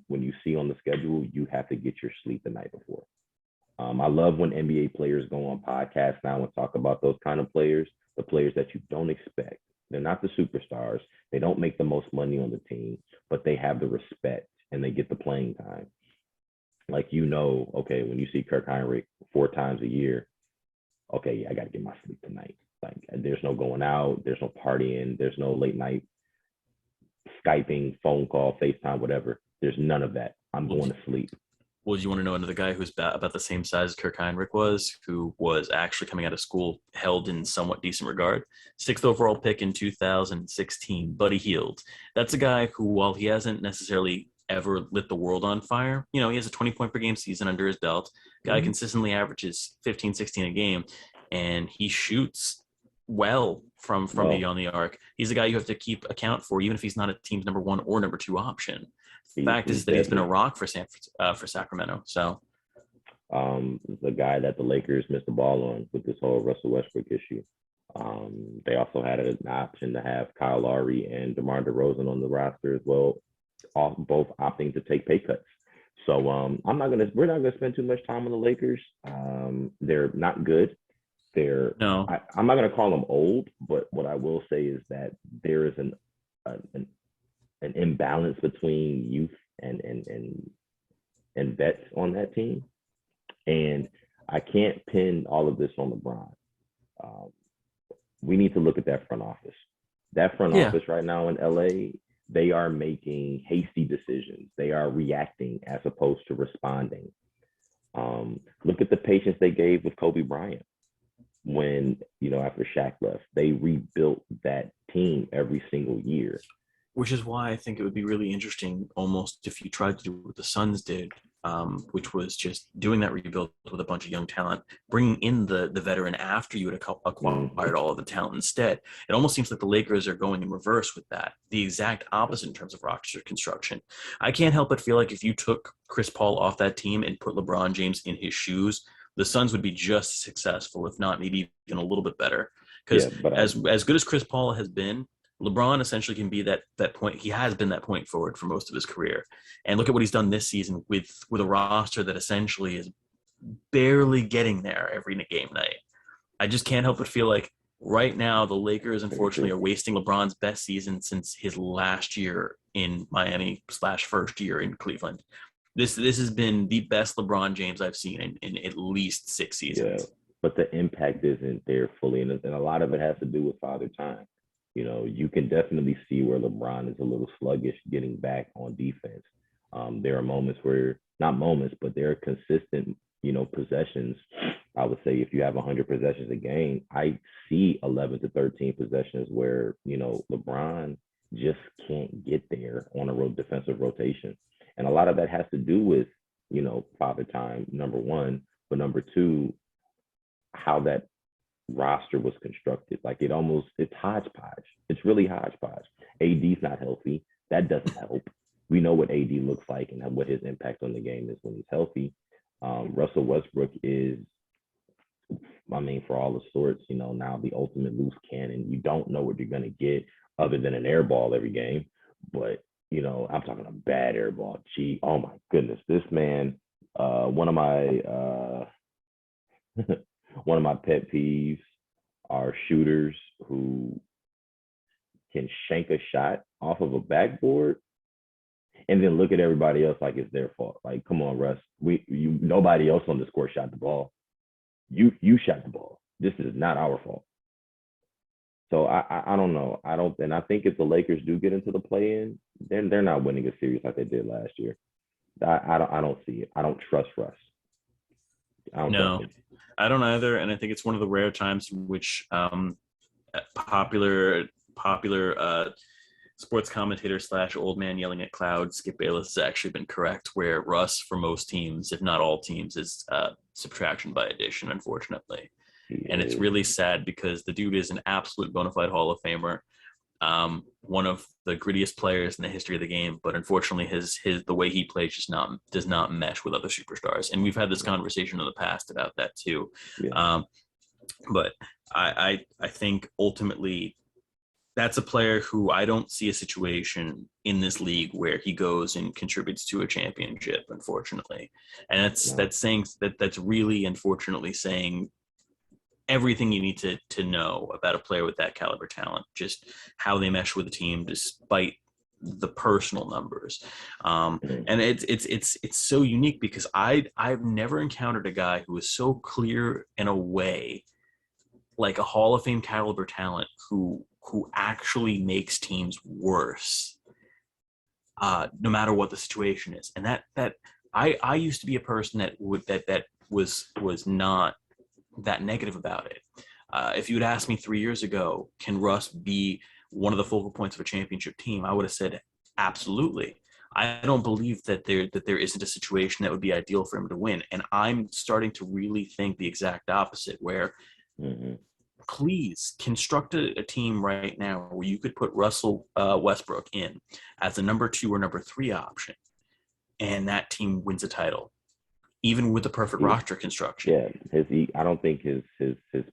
when you see on the schedule, you have to get your sleep the night before. I love when NBA players go on podcasts now and talk about those kind of players, the players that you don't expect. They're not the superstars. They don't make the most money on the team, but they have the respect and they get the playing time. Like, okay, when you see Kirk Heinrich 4 times a year, okay, yeah, I got to get my sleep tonight. Like, there's no going out, there's no partying, there's no late night Skyping, phone call, FaceTime, whatever. There's none of that. I'm going to sleep. Well, do you want to know another guy who's about the same size as Kirk Heinrich was, who was actually coming out of school held in somewhat decent regard? 6th overall pick in 2016, Buddy Hield. That's a guy who, while he hasn't necessarily ever lit the world on fire, he has a 20-point per game season under his belt. Guy consistently averages 15, 16 a game, and he shoots well from beyond the arc. He's a guy you have to keep account for, even if he's not a team's number 1 or number 2 option. Fact is that he's been a rock for Sacramento. So, the guy that the Lakers missed the ball on with this whole Russell Westbrook issue. They also had an option to have Kyle Lowry and DeMar DeRozan on the roster as well, both opting to take pay cuts. So we're not gonna spend too much time on the Lakers. They're not good. I'm not gonna call them old, but what I will say is that there is an imbalance between youth and vets on that team. And I can't pin all of this on LeBron. We need to look at that front office. That front office right now in LA, they are making hasty decisions. They are reacting as opposed to responding. Look at the patience they gave with Kobe Bryant when, after Shaq left. They rebuilt that team every single year. Which is why I think it would be really interesting almost if you tried to do what the Suns did, which was just doing that rebuild with a bunch of young talent, bringing in the veteran after you had acquired all of the talent instead. It almost seems like the Lakers are going in reverse with that, the exact opposite in terms of roster construction. I can't help but feel like if you took Chris Paul off that team and put LeBron James in his shoes, the Suns would be just as successful, if not maybe even a little bit better. Because as good as Chris Paul has been, LeBron essentially can be that point. He has been that point forward for most of his career. And look at what he's done this season with a roster that essentially is barely getting there every game night. I just can't help but feel like right now the Lakers, unfortunately, are wasting LeBron's best season since his last year in Miami / first year in Cleveland. This has been the best LeBron James I've seen in at least 6 seasons. Yeah, but the impact isn't there fully. And a lot of it has to do with Father Time. You can definitely see where LeBron is a little sluggish getting back on defense. There are moments where, not moments, but there are consistent, possessions. I would say if you have 100 possessions a game, I see 11 to 13 possessions where, LeBron just can't get there on a defensive rotation. And a lot of that has to do with, Father Time, number one, but number two, how that roster was constructed. Like it's hodgepodge. It's really hodgepodge. AD's not healthy. That doesn't help. We know what AD looks like and what his impact on the game is when he's healthy. Russell Westbrook is, for all the sorts, now the ultimate loose cannon. You don't know what you're going to get other than an air ball every game. But, I'm talking a bad air ball. Gee, oh my goodness. This man, one of my pet peeves are shooters who can shank a shot off of a backboard and then look at everybody else like it's their fault. Like, come on, Russ. Nobody else on this court shot the ball. You shot the ball. This is not our fault. So I don't know. And I think if the Lakers do get into the play-in, then they're not winning a series like they did last year. I don't see it. I don't trust Russ. No, I don't either, and I think it's one of the rare times in which popular sports commentator / old man yelling at clouds, Skip Bayless, has actually been correct, where Russ, for most teams, if not all teams, is subtraction by addition, unfortunately. And it's really sad because the dude is an absolute bona fide Hall of Famer, one of the grittiest players in the history of the game, but unfortunately the way he plays just does not mesh with other superstars. And we've had this conversation in the past about that too. Yeah. But I think ultimately that's a player who I don't see a situation in this league where he goes and contributes to a championship, unfortunately. And No. that's really unfortunately saying everything you need to know about a player with that caliber talent, just how they mesh with the team despite the personal numbers. Mm. And it's so unique because I've never encountered a guy who is so clear in a way like a Hall of Fame caliber talent who actually makes teams worse, no matter what the situation is. And that I used to be a person that was not that negative about it. If you had asked me 3 years ago, can Russ be one of the focal points of a championship team? I would have said absolutely. I don't believe that there isn't a situation that would be ideal for him to win, and I'm starting to really think the exact opposite, where Mm-hmm. please construct a team right now where you could put Russell Westbrook in as a number 2 or number 3 option, and that team wins a title, even with the perfect roster construction. Yeah, I don't think his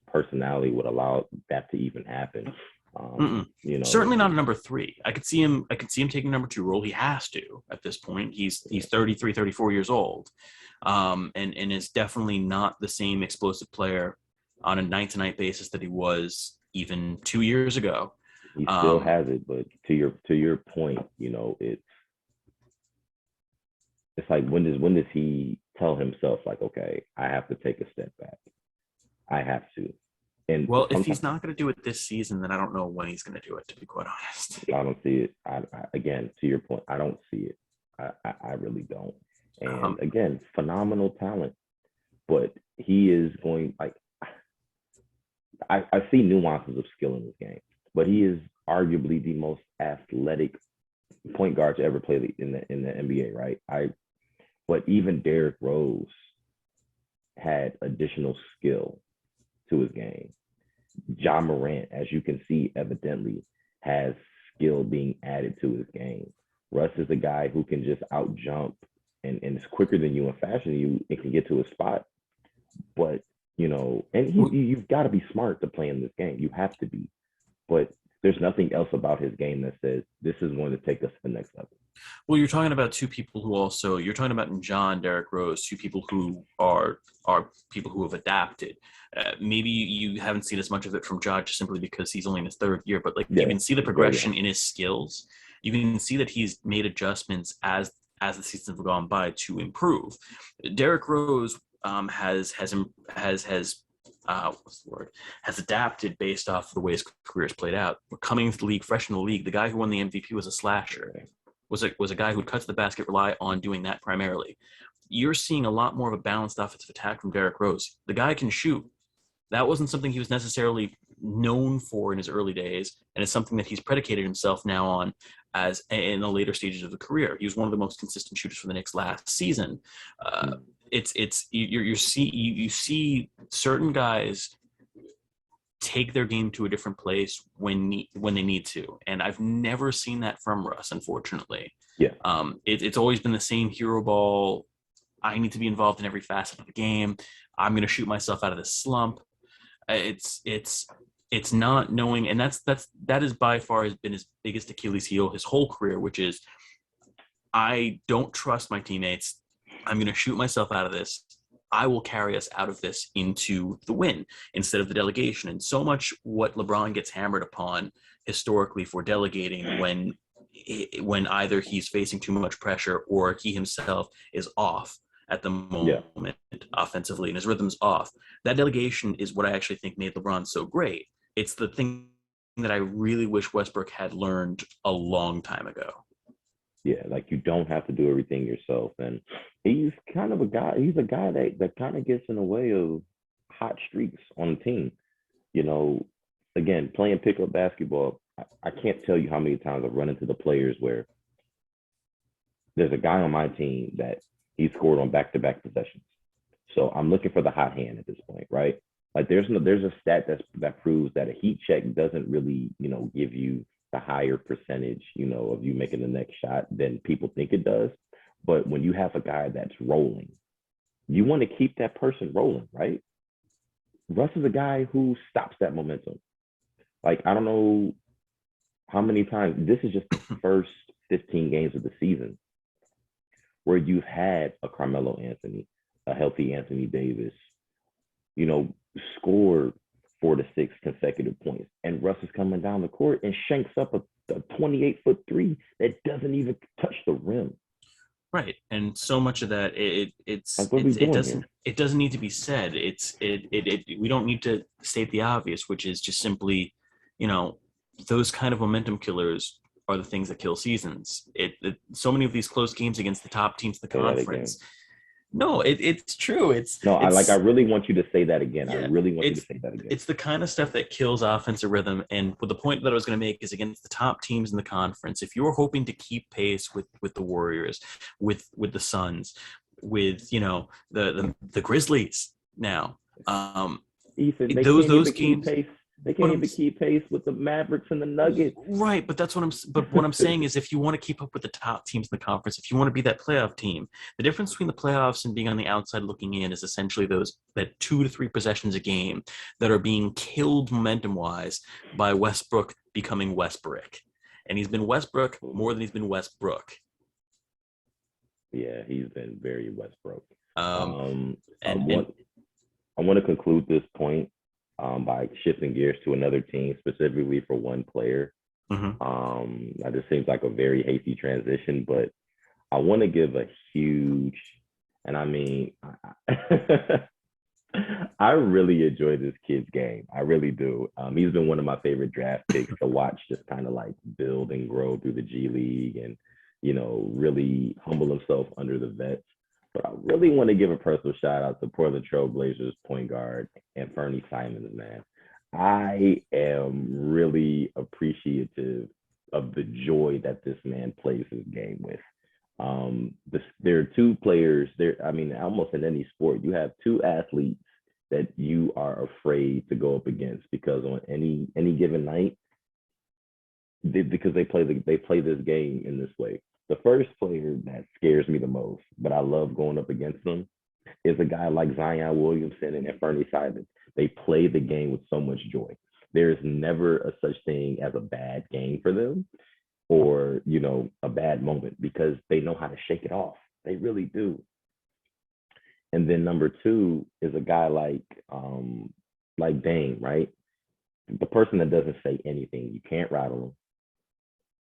personality would allow that to even happen. Mm-mm. You know, Certainly not a number 3. I could see him taking number 2 role. He has to at this point. He's 33, 34 years old. And is definitely not the same explosive player on a night to night basis that he was even 2 years ago. he still Um, has it, but to your point, you know, it's like when does he tell himself like, okay, I have to take a step back. I have to. And well, if sometimes he's not going to do it this season, then I don't know when he's going to do it, to be quite honest. I don't see it. Again, to your point, I don't see it. I really don't. And Um, again, phenomenal talent, but he is going like I see nuances of skill in this game, but he is arguably the most athletic point guard to ever play in the NBA, right? But even Derrick Rose had additional skill to his game. Ja Morant, as you can see, evidently has skill being added to his game. Russ is a guy who can just out jump and is quicker than you and faster than you and can get to a spot. But you know, and you've got to be smart to play in this game. You have to be. But there's nothing else about his game that says this is going to take us to the next level. well, you're talking about two people who also you're talking about in John, Derrick Rose, two people who are people who have adapted. Maybe you haven't seen as much of it from John just simply because he's only in his 3rd year, but like you Yeah, can see the very progression young. in his skills. You can see that he's made adjustments as the seasons have gone by to improve. Derrick Rose has what's the word, has adapted based off the way his career has played out. Coming into the league, fresh in the league, the guy who won the MVP was a slasher, was a guy who'd cut to the basket, rely on doing that primarily. You're seeing a lot more of a balanced offensive attack from Derrick Rose. The guy can shoot. That wasn't something he was necessarily known for in his early days, and it's something that he's predicated himself now on as in the later stages of the career. He was one of the most consistent shooters for the Knicks last season. Uh, Mm. it's you see certain guys take their game to a different place when they need to, and I've never seen that from Russ, unfortunately. Yeah. It's always been the same hero ball. I need to be involved in every facet of the game. I'm going to shoot myself out of this slump. It's not knowing, and that is by far has been his biggest Achilles heel his whole career, which is I don't trust my teammates. I'm going to shoot myself out of this. I will carry us out of this into the win instead of the delegation. And so much what LeBron gets hammered upon historically for delegating when either he's facing too much pressure or he himself is off at the Yeah. moment offensively and his rhythm's off. That delegation is what I actually think made LeBron so great. It's the thing that I really wish Westbrook had learned a long time ago. Yeah, like you don't have to do everything yourself. And he's kind of a guy, he's a guy that kind of gets in the way of hot streaks on the team. You know, again, playing pickup basketball, I can't tell you how many times I've run into the players where there's a guy on my team that he scored on back-to-back possessions. So I'm looking for the hot hand at this point, right? Like there's a stat that proves that a heat check doesn't really, you know, give you the higher percentage, you know, of you making the next shot than people think it does. But when you have a guy that's rolling, you want to keep that person rolling, right? Russ is a guy who stops that momentum. Like I don't know how many times? This is just the first 15 games of the season where you've had a Carmelo Anthony, a healthy Anthony Davis, you know, score 4 to 6 consecutive points. And Russ is coming down the court and shanks up a 28-foot three that doesn't even touch the rim. Right, and so much of that Like, what are we doing here? it doesn't need to be said. We don't need to state the obvious, which is just simply, you know, those kind of momentum killers are the things that kill seasons. So many of these close games against the top teams in the Say that again. conference. No, it's true. No, It's I really want you to say that again. yeah, I really want you to say that again. it's the kind of stuff that kills offensive rhythm. And the point that I was going to make is against the top teams in the conference. If you're hoping to keep pace with the Warriors, with the Suns, with the Grizzlies now, Ethan, they those can't even games. keep pace. They can't even keep pace with the Mavericks and the Nuggets. Right, but what I'm saying is, if you want to keep up with the top teams in the conference, if you want to be that playoff team, the difference between the playoffs and being on the outside looking in is essentially that 2 to 3 possessions a game that are being killed momentum wise by Westbrook becoming Westbrook, and he's been Westbrook more than he's been Westbrook. Yeah, he's been very Westbrook. I want to conclude this point by shifting gears to another team, specifically for one player. Now, this seems like a very hasty transition, but I want to give a huge, and I mean, I really enjoy this kid's game. I really do. He's been one of my favorite draft picks to watch, just kind of like build and grow through the G League and, really humble himself under the vets. But I really want to give a personal shout out to Portland Trailblazers point guard and Fernie Simons, man. I am really appreciative of the joy that this man plays his game with. There are two players there. I mean, almost in any sport, you have two athletes that you are afraid to go up against because on any given night, because they play this game in this way. The first player that scares me the most, but I love going up against them, is a guy like Zion Williamson and Fernie Simons. They play the game with so much joy. There is never a such thing as a bad game for them or, a bad moment because they know how to shake it off. They really do. And then number two is a guy like Dame, right? The person that doesn't say anything. You can't rattle them.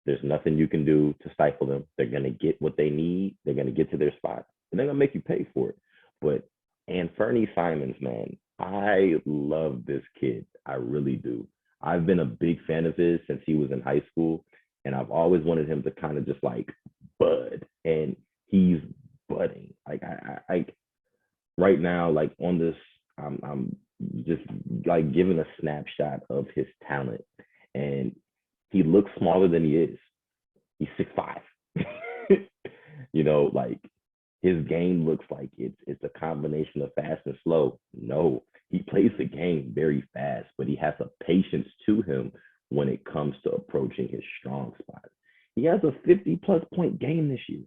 There's nothing you can do to stifle them. They're going to get what they need. They're going to get to their spot. And they're going to make you pay for it. And Fernie Simons, man, I love this kid. I really do. I've been a big fan of his since he was in high school. And I've always wanted him to kind of just like bud. And he's budding. Like I right now, like on this, I'm just like giving a snapshot of his talent. And he looks smaller than he is. He's 6'5". Like his game looks like it's a combination of fast and slow. No, he plays the game very fast, but he has a patience to him when it comes to approaching his strong spot. He has a 50-plus point game this year.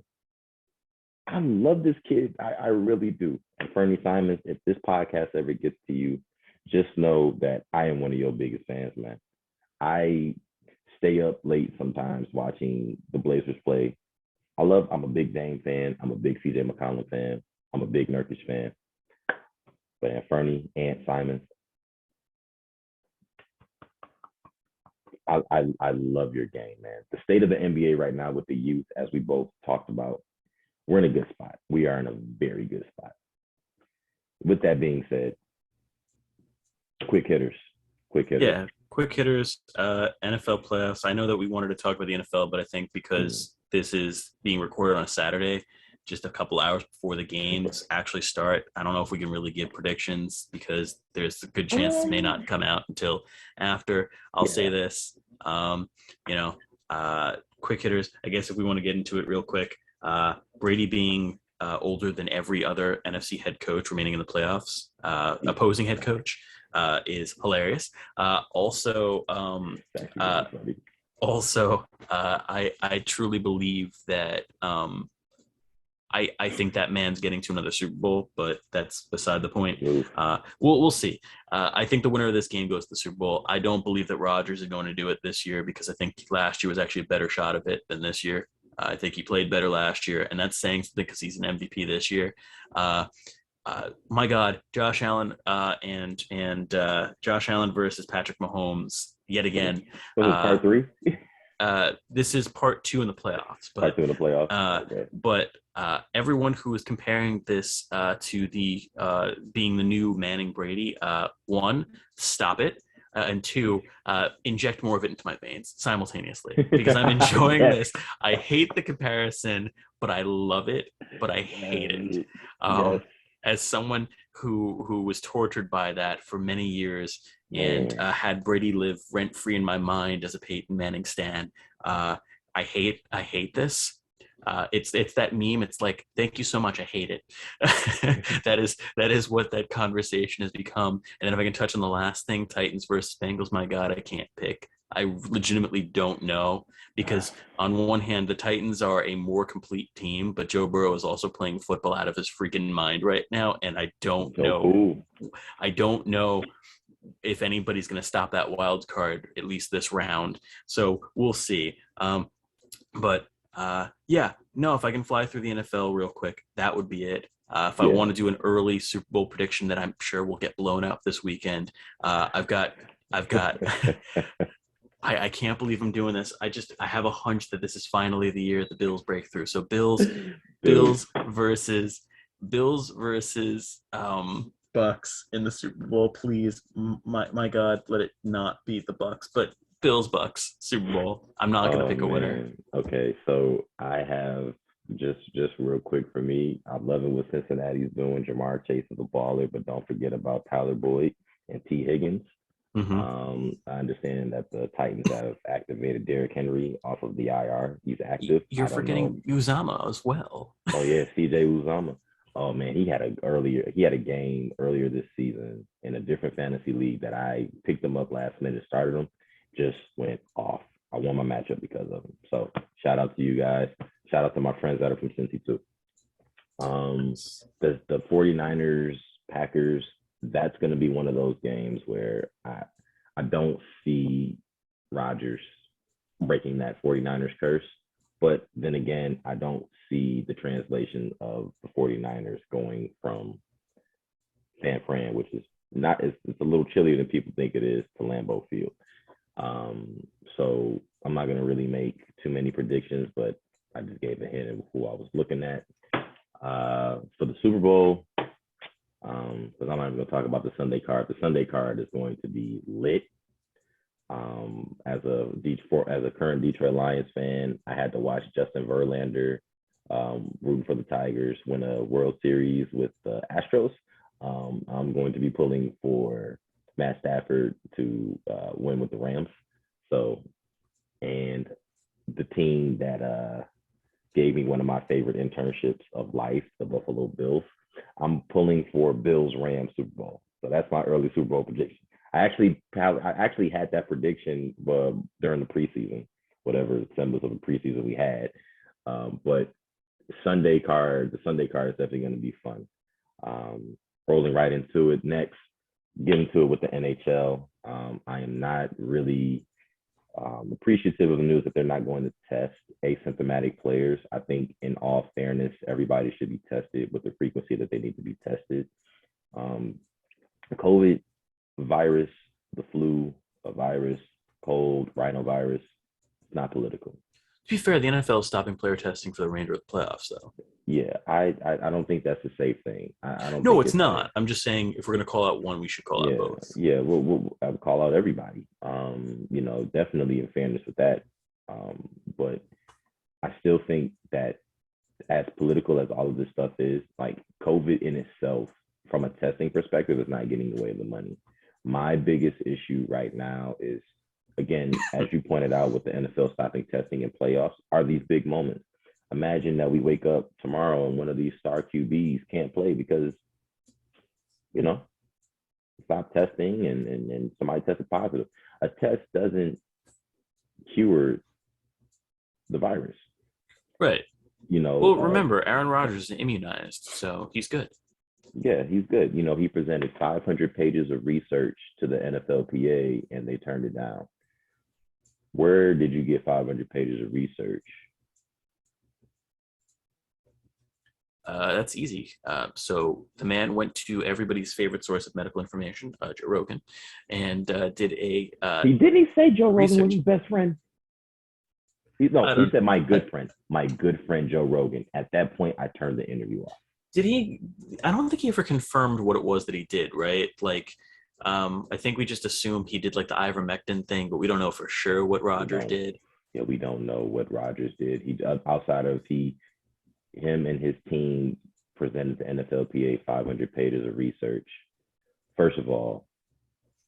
I love this kid. I really do. And Fernie Simons, if this podcast ever gets to you, just know that I am one of your biggest fans, man. I stay up late sometimes watching the Blazers play. I'm a big Dame fan. I'm a big CJ McCollum fan. I'm a big Nurkic fan. But Fernie and Simons, I love your game, man. The state of the NBA right now with the youth, as we both talked about, we're in a good spot. We are in a very good spot. With that being said, quick hitters. Yeah, quick hitters, NFL playoffs. I know that we wanted to talk about the NFL, but I think because this is being recorded on a Saturday, just a couple hours before the games actually start, I don't know if we can really give predictions because there's a good chance it may not come out until after. I'll say this, quick hitters. I guess if we want to get into it real quick, Brady being older than every other NFC head coach remaining in the playoffs, opposing head coach, is hilarious. I truly believe that I think that man's getting to another Super Bowl, but that's beside the point. Oof. We'll see. I think the winner of this game goes to the Super Bowl. I don't believe that Rodgers is going to do it this year because I think last year was actually a better shot of it than this year. I think he played better last year, and that's saying something because he's an MVP this year. My God, Josh Allen Josh Allen versus Patrick Mahomes yet again. So it's part 3. This is part 2 in the playoffs, Part 2 in the playoffs. Okay. But everyone who is comparing this to the being the new Manning Brady, one, stop it. And two, inject more of it into my veins simultaneously because I'm enjoying this. I hate the comparison, but I love it, but I hate it. Yes. As someone who was tortured by that for many years and had Brady live rent free in my mind as a Peyton Manning stan, I hate this. It's that meme. It's like, thank you so much. I hate it. that is what that conversation has become. And then if I can touch on the last thing, Titans versus Bengals, my God, I can't pick. I legitimately don't know because on one hand, the Titans are a more complete team, but Joe Burrow is also playing football out of his freaking mind right now. And I don't know. Cool. I don't know if anybody's going to stop that wild card, at least this round. So we'll see. But if I can fly through the NFL real quick, that would be it. If I want to do an early Super Bowl prediction that I'm sure will get blown up this weekend, I've got I can't believe I'm doing this. I have a hunch that this is finally the year the Bills break through. So Bills versus Bucks in the Super Bowl, please. My God, let it not be the Bucks, but Bills Bucks Super Bowl. I'm not gonna pick a winner. Okay, so I have just real quick for me. I'm loving what Cincinnati's doing. Jamar Chase is a baller, but don't forget about Tyler Boyd and T. Higgins. Mm-hmm. I understand that the Titans have activated Derrick Henry off of the IR. He's active. You're forgetting Uzama as well. Oh yeah, CJ Uzama. Oh man, he had a game earlier this season in a different fantasy league that I picked him up last minute, started him, just went off. I won my matchup because of him. So shout out to you guys. Shout out to my friends that are from Cincy too. The 49ers, Packers, that's going to be one of those games where I don't see Rodgers breaking that 49ers curse. But then again, I don't see the translation of the 49ers going from San Fran, which is not, it's a little chillier than people think it is, to Lambeau Field. So I'm not going to really make too many predictions, but I just gave a hint of who I was looking at. For the Super Bowl, because I'm not even going to talk about the Sunday card. The Sunday card is going to be lit. As a current Detroit Lions fan, I had to watch Justin Verlander rooting for the Tigers win a World Series with the Astros. I'm going to be pulling for Matt Stafford to win with the Rams. So, and the team that gave me one of my favorite internships of life, the Buffalo Bills, I'm pulling for Bills Rams Super Bowl. So that's my early Super Bowl prediction. I actually had that prediction during the preseason, whatever semblance of a preseason we had. But the Sunday card is definitely going to be fun. Rolling right into it next, getting to it with the NHL. I am not really appreciative of the news that they're not going to test asymptomatic players. I think, in all fairness, everybody should be tested with the frequency that they need to be tested. The COVID virus, the flu, a virus, cold, rhinovirus, it's not political. To be fair, the NFL is stopping player testing for the remainder of the playoffs, though. Yeah, I don't think that's a safe thing. I don't. No, it's not. Safe. I'm just saying, if we're going to call out one, we should call out both. Yeah, I would call out everybody. Definitely in fairness with that. But I still think that, as political as all of this stuff is, like, COVID in itself, from a testing perspective, is not getting in the way of the money. My biggest issue right now is, again, as you pointed out, with the NFL stopping testing in playoffs, are these big moments. Imagine that we wake up tomorrow and one of these star QBs can't play because, stop testing and somebody tested positive. A test doesn't cure the virus. Right. Well, remember, Aaron Rodgers is immunized, so he's good. yeah, he's good. He presented 500 pages of research to the NFLPA and they turned it down. Where did you get 500 pages of research? That's easy. So the man went to everybody's favorite source of medical information, Joe Rogan, and did a He didn't he say Joe Rogan was research. his best friend? I He don't. said my good friend Joe Rogan. At that point, I turned the interview off. Did he? I don't think he ever confirmed what it was that he did. Right? Like, I think we just assumed he did like the ivermectin thing, but we don't know for sure what We Rodgers don't, did. yeah, we don't know what Rodgers did. He outside of him and his team presented to NFLPA 500 pages of research. First of all,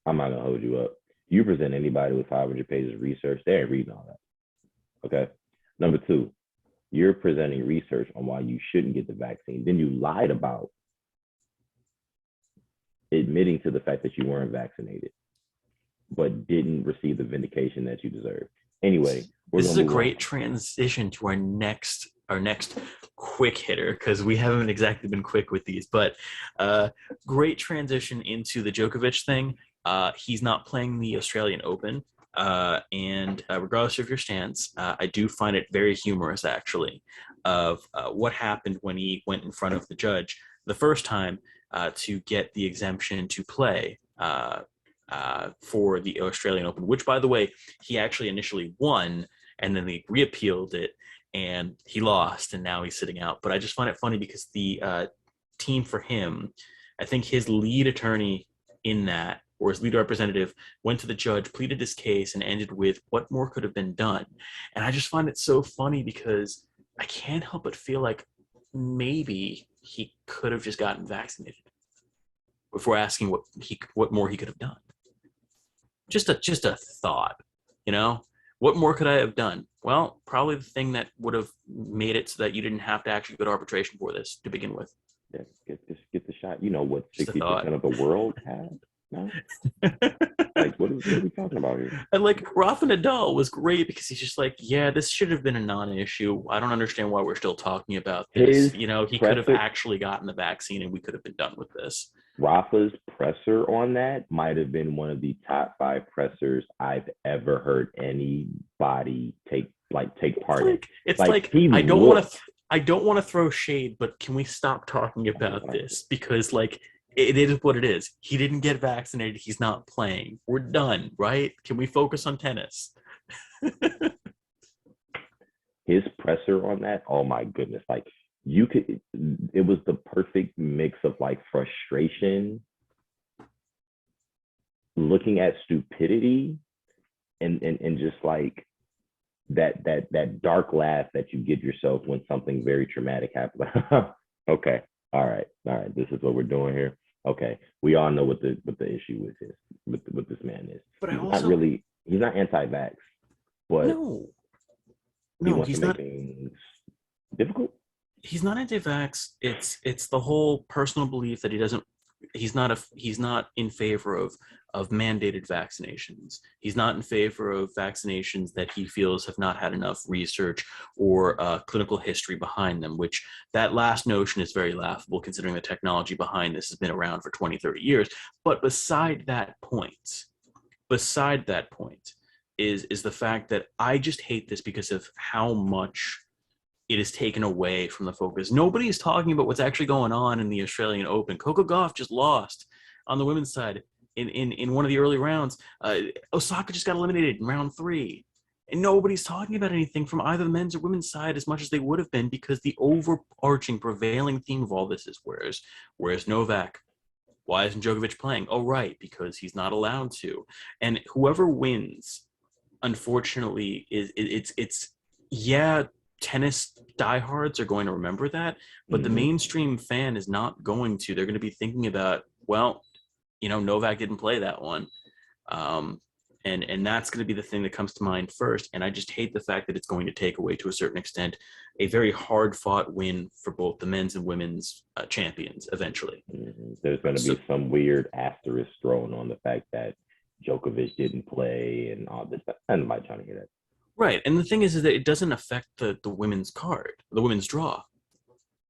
I'm not gonna hold you up. You present anybody with 500 pages of research, they ain't reading all that. Okay. Number two, you're presenting research on why you shouldn't get the vaccine. Then you lied about admitting to the fact that you weren't vaccinated, but didn't receive the vindication that you deserve. Anyway, this is a great transition to our next quick hitter, because we haven't exactly been quick with these, but great transition into the Djokovic thing. He's not playing the Australian Open. And regardless of your stance, I do find it very humorous, actually, of what happened when he went in front of the judge the first time to get the exemption to play for the Australian Open, which, by the way, he actually initially won, and then they reappealed it, and he lost, and now he's sitting out. But I just find it funny because the team for him, I think his lead attorney in that, or his lead representative, went to the judge, pleaded his case, and ended with what more could have been done. And I just find it so funny because I can't help but feel like maybe he could have just gotten vaccinated before asking what more he could have done. Just a thought, What more could I have done? Well, probably the thing that would have made it so that you didn't have to actually go to arbitration for this to begin with. Yeah, get the shot. You know what Just a 60% of the world has? No? Like, what are we talking about here? And like Rafa Nadal was great because he's just like, yeah, this should have been a non-issue. I don't understand why we're still talking about this. He could have actually gotten the vaccine and we could have been done with this. Rafa's presser on that might have been one of the top 5 pressers I've ever heard anybody take part in. It's like I don't want to throw shade, but can we stop talking about this? Because like it is what it is. He didn't get vaccinated. He's not playing. We're done, right? Can we focus on tennis? His presser on that, oh my goodness. Like it was the perfect mix of like frustration, looking at stupidity, and just like that dark laugh that you give yourself when something very traumatic happens. Okay, all right, this is what we're doing here. Okay, we all know what the issue with this man is. But he's not anti-vax, but no, he's not things difficult. He's not anti-vax. It's the whole personal belief that he's not in favor of mandated vaccinations. He's not in favor of vaccinations that he feels have not had enough research or clinical history behind them, which that last notion is very laughable considering the technology behind this has been around for 20, 30 years. But beside that point is the fact that I just hate this because of how much it is taken away from the focus. Nobody's talking about what's actually going on in the Australian Open. Coco Gauff just lost on the women's side in one of the early rounds. Osaka just got eliminated in round 3. And nobody's talking about anything from either the men's or women's side as much as they would have been, because the overarching prevailing theme of all this is where's Novak? Why isn't Djokovic playing? Oh, right, because he's not allowed to. And whoever wins, unfortunately, it's tennis diehards are going to remember that, but the mainstream fan is not going to. They're going to be thinking about, well, Novak didn't play that one. And that's going to be the thing that comes to mind first. And I just hate the fact that it's going to take away, to a certain extent, a very hard-fought win for both the men's and women's champions eventually. There's going to be some weird asterisk thrown on the fact that Djokovic didn't play and all this stuff. Anybody trying to hear that? Right. And the thing is that it doesn't affect the women's card, the women's draw.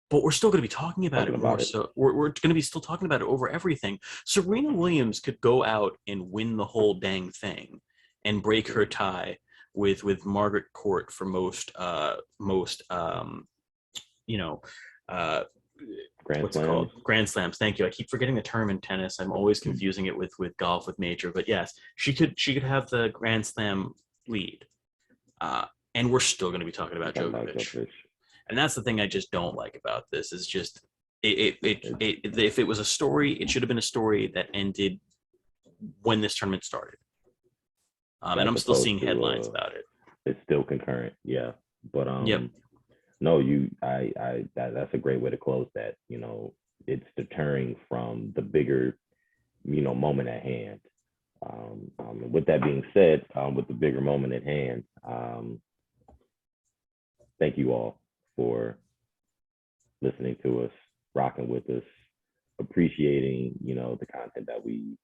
But we're still going to be talking about Talking it more about it. so. We're going to be still talking about it over everything. Serena Williams could go out and win the whole dang thing and break her tie with Margaret Court for most you know uh Grand what's it Slams. called, grand slams. Thank you. I keep forgetting the term in tennis. I'm always Hmm. confusing it with golf with major, but yes, she could have the grand slam lead, uh and we're still going to be talking about Talking about Djokovic. Djokovic. And that's the thing I just don't like about this is just It's if it was a story, it should have been a story that ended when this tournament started. And as I'm still opposed seeing to headlines about it. it's still concurrent. Yeah. But Yep. no, that's a great way to close that. You know, it's deterring from the bigger, moment at hand. With that being said, with the bigger moment at hand, thank you all for listening to us, rocking with us, appreciating, the content that we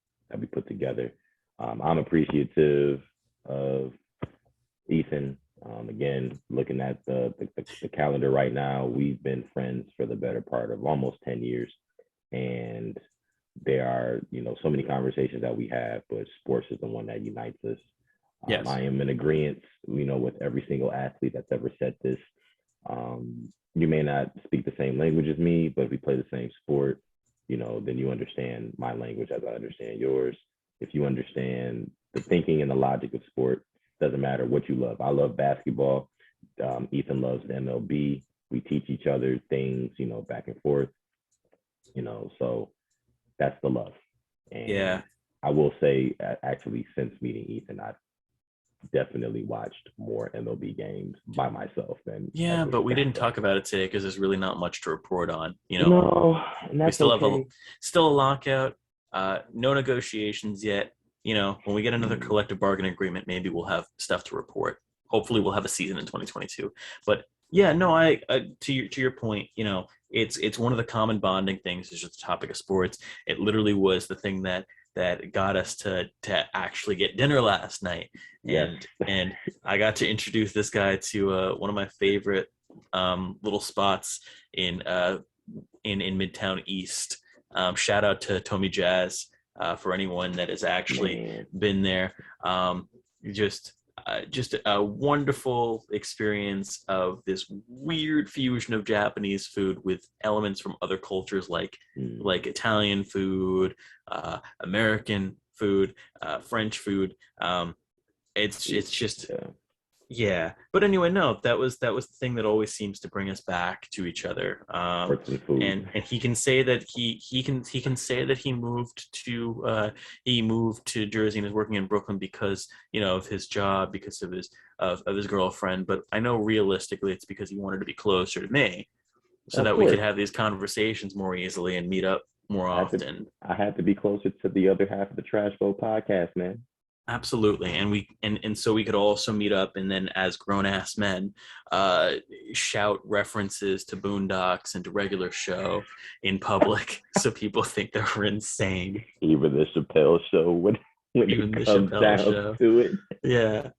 put together. I'm appreciative of Ethan. Again, looking at the calendar right now, we've been friends for the better part of almost 10 years. And there are, so many conversations that we have, but sports is the one that unites us. Yes. I am in agreement, with every single athlete that's ever said this. You may not speak the same language as me, but if we play the same sport, then you understand my language as I understand yours. If you understand the thinking and the logic of sport, doesn't matter what you love. I love basketball. Ethan loves the MLB. We teach each other things, back and forth, so that's the love. Yeah. And I will say, actually, since meeting Ethan, I've definitely watched more MLB games by myself than Yeah, ever. but we didn't talk about it today because there's really not much to report on. No, and We that's still have okay. still a lockout. No negotiations yet. When we get another collective bargaining agreement, maybe we'll have stuff to report. Hopefully, we'll have a season in 2022. But yeah, no, I to your point, it's one of the common bonding things is just the topic of sports. It literally was the thing that got us to actually get dinner last night, Yes. and I got to introduce this guy to one of my favorite little spots in in Midtown East. Shout out to Tommy Jazz for anyone that has actually Man. been there. Just just a wonderful experience of this weird fusion of Japanese food with elements from other cultures like Italian food, American food, French food. It's just Yeah. yeah. But anyway, no, that was the thing that always seems to bring us back to each other. Sports and food. And he can say that he can say that he moved to Jersey and is working in Brooklyn because of his job, because of his girlfriend. But I know realistically it's because he wanted to be closer to me, so Of that we could course. have these conversations more easily and meet up more I had to often. I had to be closer to the other half of the Trash Boat podcast, man. Absolutely, and so we could also meet up, and then as grown ass men, uh, shout references to Boondocks and to regular show in public, so people think that we're insane. Even the Chappelle show when Even it the comes Chappelle down show, to it. yeah.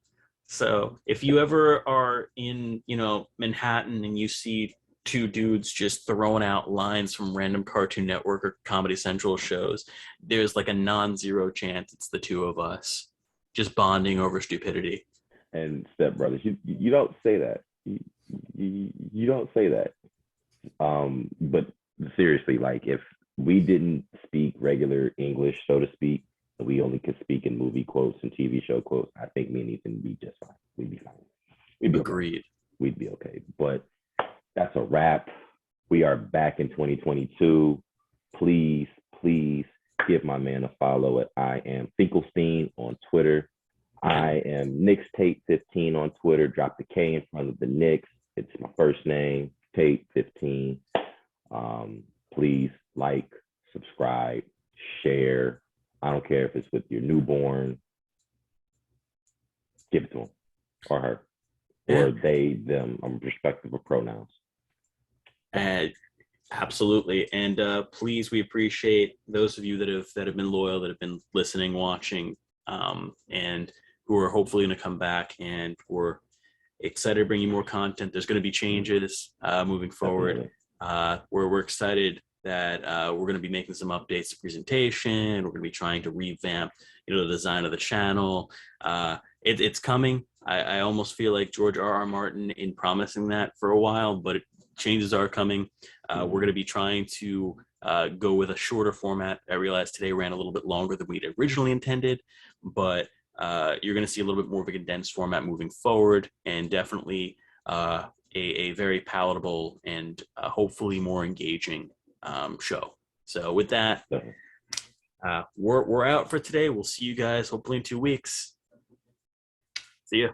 So if you ever are in Manhattan and you see two dudes just throwing out lines from random Cartoon Network or Comedy Central shows, there's like a non-zero chance it's the two of us just bonding over stupidity. And Step Brothers, you don't say that. You don't say that. But seriously, like if we didn't speak regular English, so to speak, and we only could speak in movie quotes and TV show quotes, I think me and Ethan would be just fine. We'd be fine. We'd be okay. Agreed. We'd be okay. But that's a wrap. We are back in 2022. Please, please give my man a follow at I am Finkelstein on Twitter. I am Nick's Tate 15 on Twitter. Drop the K in front of the Nick's. It's my first name, Tate 15. Please like, subscribe, share. I don't care if it's with your newborn. Give it to him or her or they, them. I'm respectful of pronouns. Absolutely, and please, we appreciate those of you that have been loyal, that have been listening, watching, and who are hopefully going to come back. And we're excited to bring you more content. There's going to be changes moving forward. We're excited that we're going to be making some updates to presentation. We're going to be trying to revamp, the design of the channel. It's coming. I almost feel like George R.R. Martin in promising that for a while, but changes are coming. We're going to be trying to go with a shorter format. I realized today ran a little bit longer than we'd originally intended, but you're going to see a little bit more of a condensed format moving forward, and definitely a very palatable and hopefully more engaging show. So with that, we're out for today. We'll see you guys hopefully in 2 weeks. See ya.